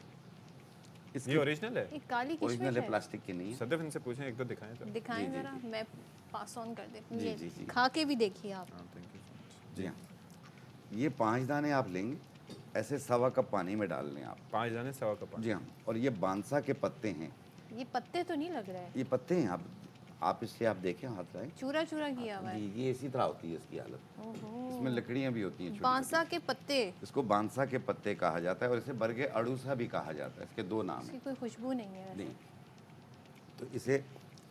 B: ये ओरिजिनल है?
A: ये काली किशमिश
R: ओरिजिनल है,
A: है?
R: प्लास्टिक की नहीं है।
B: सदफ इनसे पूछें, एक दो दिखाएं तो।
A: दिखाएं जरा, मैं पास ऑन कर देती हूँ।
R: जी,
A: ये
R: जी, जी।
A: खा के भी देखिए आप।
R: जी हाँ, ये 5 दाने आप लेंगे, ऐसे 1.25 कप पानी में डाल लें आप।
B: 5 दाने 1.25 कप पानी।
R: जी हाँ, और ये बांसा के पत्ते हैं,
A: ये पत्ते तो नहीं लग रहे हैं,
R: ये पत्ते हैं। आप इससे आप देखें, हाथ लगाएं।
A: चूरा चूरा किया हुआ है।
R: जी, ये इसी तरह होती है इसकी हालत।
A: ओहो।
R: इसमें लकड़ियाँ भी होती हैं छोटी-छोटी।
A: बांसा के पत्ते,
R: इसको बांसा के पत्ते कहा जाता है, और इसे बरगे अड़ूसा भी कहा जाता है। इसके 2 नाम
A: इसकी
R: हैं।
A: कोई खुशबू नहीं है वैसे।
R: नहीं, तो इसे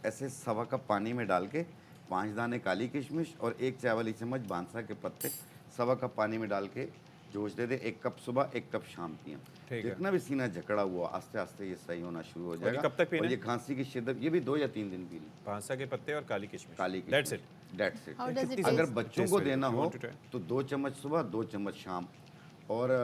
R: ऐसे 1.25 कप पानी में डाल के 5 दाने काली किशमिश और 1 चाय वाली चम्मच बांसा के पत्ते 1.25 कप पानी में डाल के जोश दे दे। 1 कप सुबह, 1 कप शाम पिएं।
B: ठीक है।
R: जितना भी सीना जकड़ा हुआ आस्ते आस्ते ये सही होना शुरू हो
B: और ये
R: जाएगा।
B: कब तक पीना
R: और
B: है?
R: ये खांसी की शिद्दत, ये भी 2 या 3 दिन पी लें।
B: बांसा के पत्ते और काली किशमिश।
R: काली
B: That's it.
R: That's it.
A: How does it
R: अगर
A: taste?
R: बच्चों को देना हो तो 2 चम्मच सुबह, 2 चम्मच शाम। और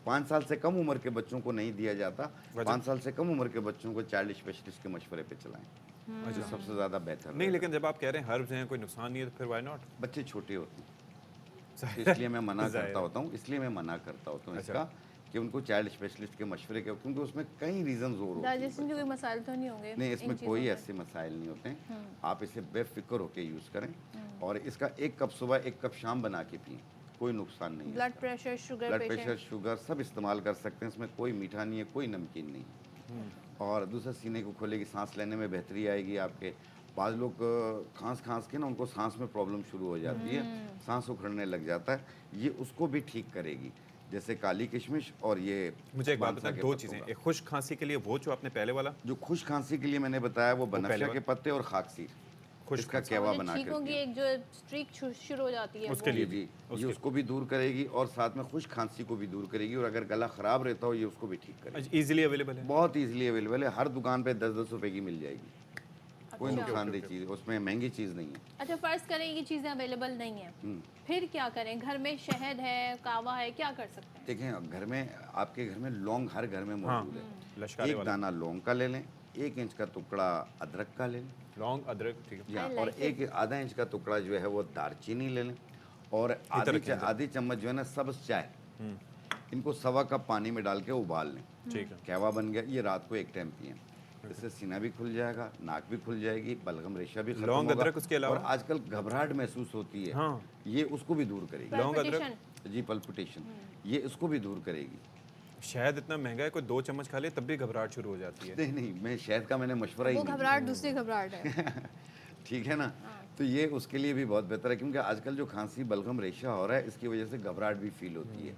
R: 5 साल से कम उम्र के बच्चों को नहीं दिया जाता। 5 साल से कम उम्र के बच्चों को चाइल्ड स्पेशलिस्ट के मशवरे पे चलाएं। जो सबसे ज़्यादा बेहतर
B: नहीं, लेकिन जब आप कह रहे हैं हर्ब्स हैं, कोई नुकसान नहीं है, तो फिर व्हाई नॉट?
R: बच्चे छोटे होते हैं, तो इसलिए मैं मना करता होता हूँ, इसका कि उनको चाइल्ड स्पेशलिस्ट के मशवरे के, क्योंकि उसमें कई रीजन जोर होते हैं।
A: डाइजेशन के कोई मसाइल तो नहीं होंगे?
R: नहीं, इसमें
A: इन
R: कोई
A: चीज़ों
R: ऐसे मसाइल नहीं होते हैं। आप इसे बेफिक्र होकर यूज़ करें, और इसका 1 कप सुबह, 1 कप शाम बना के पिएं, कोई नुकसान नहीं है।
A: Blood pressure, sugar
R: blood pressure, sugar सब इस्तेमाल कर सकते हैं, इसमें कोई मीठा नहीं है, कोई नमकीन नहीं है। और दूसरा, सीने को खोलेगी, सांस लेने में बेहतरी आएगी आपके। बाद लोग खांस के ना उनको सांस में प्रॉब्लम शुरू हो जाती है, सांस उखड़ने लग जाता है, ये उसको भी ठीक करेगी, जैसे काली किशमिश और ये।
B: मुझे एक बात बताएं, 2 चीज़ें, एक खुश्क खांसी के लिए वो जो आपने पहले वाला,
R: जो खुश्क खांसी के लिए मैंने बताया वो बनफशा के पत्ते और खाकसीर, इसका केवा बना के
A: छींकों की एक जो स्ट्रीक शुरू हो जाती है,
B: उसके लिए
R: जी, ये उसको भी दूर करेगी, और साथ में खुश्क खांसी को भी दूर करेगी, और अगर गला ख़राब रहता हो ये उसको भी ठीक करेगी।
B: इजीली अवेलेबल है?
R: बहुत इजीली अवेलेबल है, हर दुकान पे 10-10 रुपए की मिल जाएगी। कोई नुकसानदेह चीज़, उसमें महंगी चीज़ नहीं है।
A: अच्छा, फर्ज करें ये चीज़ें अवेलेबल नहीं है, फिर क्या करें? घर में शहद है, कावा है, क्या कर सकते हैं?
R: देखें, घर में, आपके घर में लौंग हर घर में मौजूद है। 1 दाना लौंग का ले लें, 1 इंच का टुकड़ा अदरक का ले लें।
B: लौंग, अदरक, ठीक है।
R: और 1 आधा इंच का टुकड़ा जो है वो दालचीनी ले लें, और आधी चम्मच जो है ना सब्ज़ चाय, इनको 1.25 कप पानी में डाल के उबाल लें।
B: ठीक है।
R: कहवा बन गया, ये रात को 1 टाइम पिएं, इससे सीना भी खुल जाएगा, नाक भी खुल जाएगी, बलगम रेशा भी खत्म
B: लौंग,
R: होगा।
B: अदरक उसके अलावा?
R: और आजकल घबराहट महसूस होती है, ये उसको भी दूर करेगी।
B: लौंग, अदरक,
R: जी, पल्पिटेशन, ये इसको भी दूर करेगी।
B: शहद इतना महंगा है, कोई 2 चम्मच खा ले तब भी घबराहट शुरू हो जाती है।
R: नहीं, मैं शहद का मैंने मशवरा ही
A: वो
R: नहीं
A: घबराहट दूसरी घबराहट है।
R: ठीक है ना, तो ये उसके लिए भी बहुत बेहतर है, क्योंकि आजकल जो खांसी बलगम रेशा हो रहा है इसकी वजह से घबराहट भी फील होती है।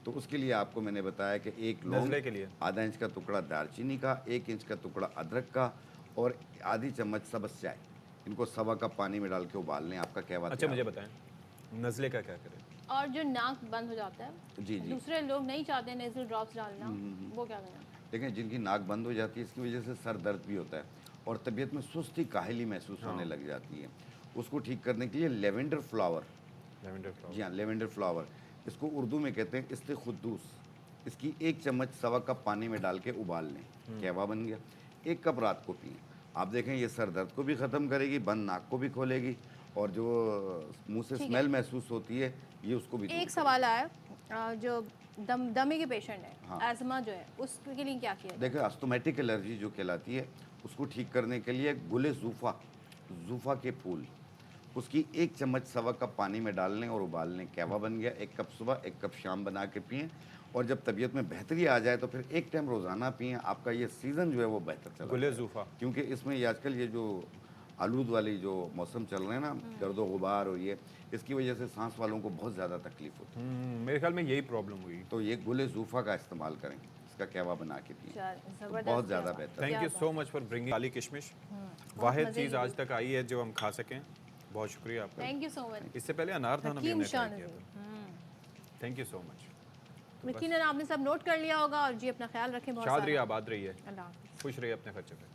R: तो उसके लिए आपको मैंने बताया कि 1 लौंग
B: के लिए
R: आधा इंच का टुकड़ा दालचीनी का, 1 इंच का टुकड़ा अदरक का, और आधी चम्मच सब्ज़ चाय, इनको 1.25 कप पानी में डाल के उबाल लें, आपका कहवा।
B: अच्छा, मुझे बताएं नज़ले का क्या करें?
A: और जो नाक बंद हो जाता है,
R: जी,
A: दूसरे लोग नहीं चाहते नेज़ल ड्रॉप्स डालना, वो क्या करना?
R: देखें, जिनकी नाक बंद हो जाती है इसकी वजह से सर दर्द भी होता है, और तबीयत में सुस्ती, काहली महसूस होने लग जाती है, उसको ठीक करने के लिए लेवेंडर फ्लावर, जी हाँ, लेवेंडर फ्लावर, इसको उर्दू में कहते हैं इस्तिखुद्दूस, इसकी 1 चम्मच 1.25 कप पानी में डाल के उबाल लें, कहवा बन गया। 1 कप रात को पिएं, आप देखें ये सर दर्द को भी ख़त्म करेगी, बंद नाक को भी खोलेगी, और जो मुंह से स्मेल महसूस होती है ये उसको भी।
A: एक सवाल आया, जो दमे के पेशेंट है, एज़मा जो है, उसके लिए क्या किया?
R: देखिए, अस्थमेटिक एलर्जी जो कहलाती है उसको ठीक करने के लिए गुले ज़ूफ़ा के फूल, उसकी 1 चम्मच 1.25 कप पानी में डाल लें और उबाल लें, कहवा बन गया। 1 कप सुबह, 1 कप शाम बना के पिएं, और जब तबीयत में बेहतरी आ जाए तो फिर 1 टाइम रोज़ाना पिएं। आपका ये सीज़न जो है वो बेहतर चला
B: गुले ज़ूफ़ा,
R: क्योंकि इसमें ये आजकल ये जो आलूद वाली जो मौसम चल रहे हैं ना, गर्दो गुबार और ये, इसकी वजह से सांस वालों को बहुत ज़्यादा तकलीफ होती है।
B: मेरे ख्याल में यही प्रॉब्लम हुई।
R: तो ये गुल ज़ूफ़ा का इस्तेमाल करें, इसका कहवा बना के पिए, तो बहुत ज़्यादा बेहतर।
B: Thank you so much for bringing काली किशमिश, वाहिद चीज़ आज तक आई है जो हम खा सकें। बहुत शुक्रिया आपका।
A: Thank you so much.
B: इससे पहले अनारदाना भी हमने ट्राई किया था। Thank you so much.
A: यकीनन आपने सब नोट कर लिया होगा और जी अपना ख्याल रखें। बहुत
B: शाद रहिए,
A: सारा।
B: आबाद रहिए,
A: अल्लाह हाफ़िज़।
B: खुश रहिए अपने खर्चे पे।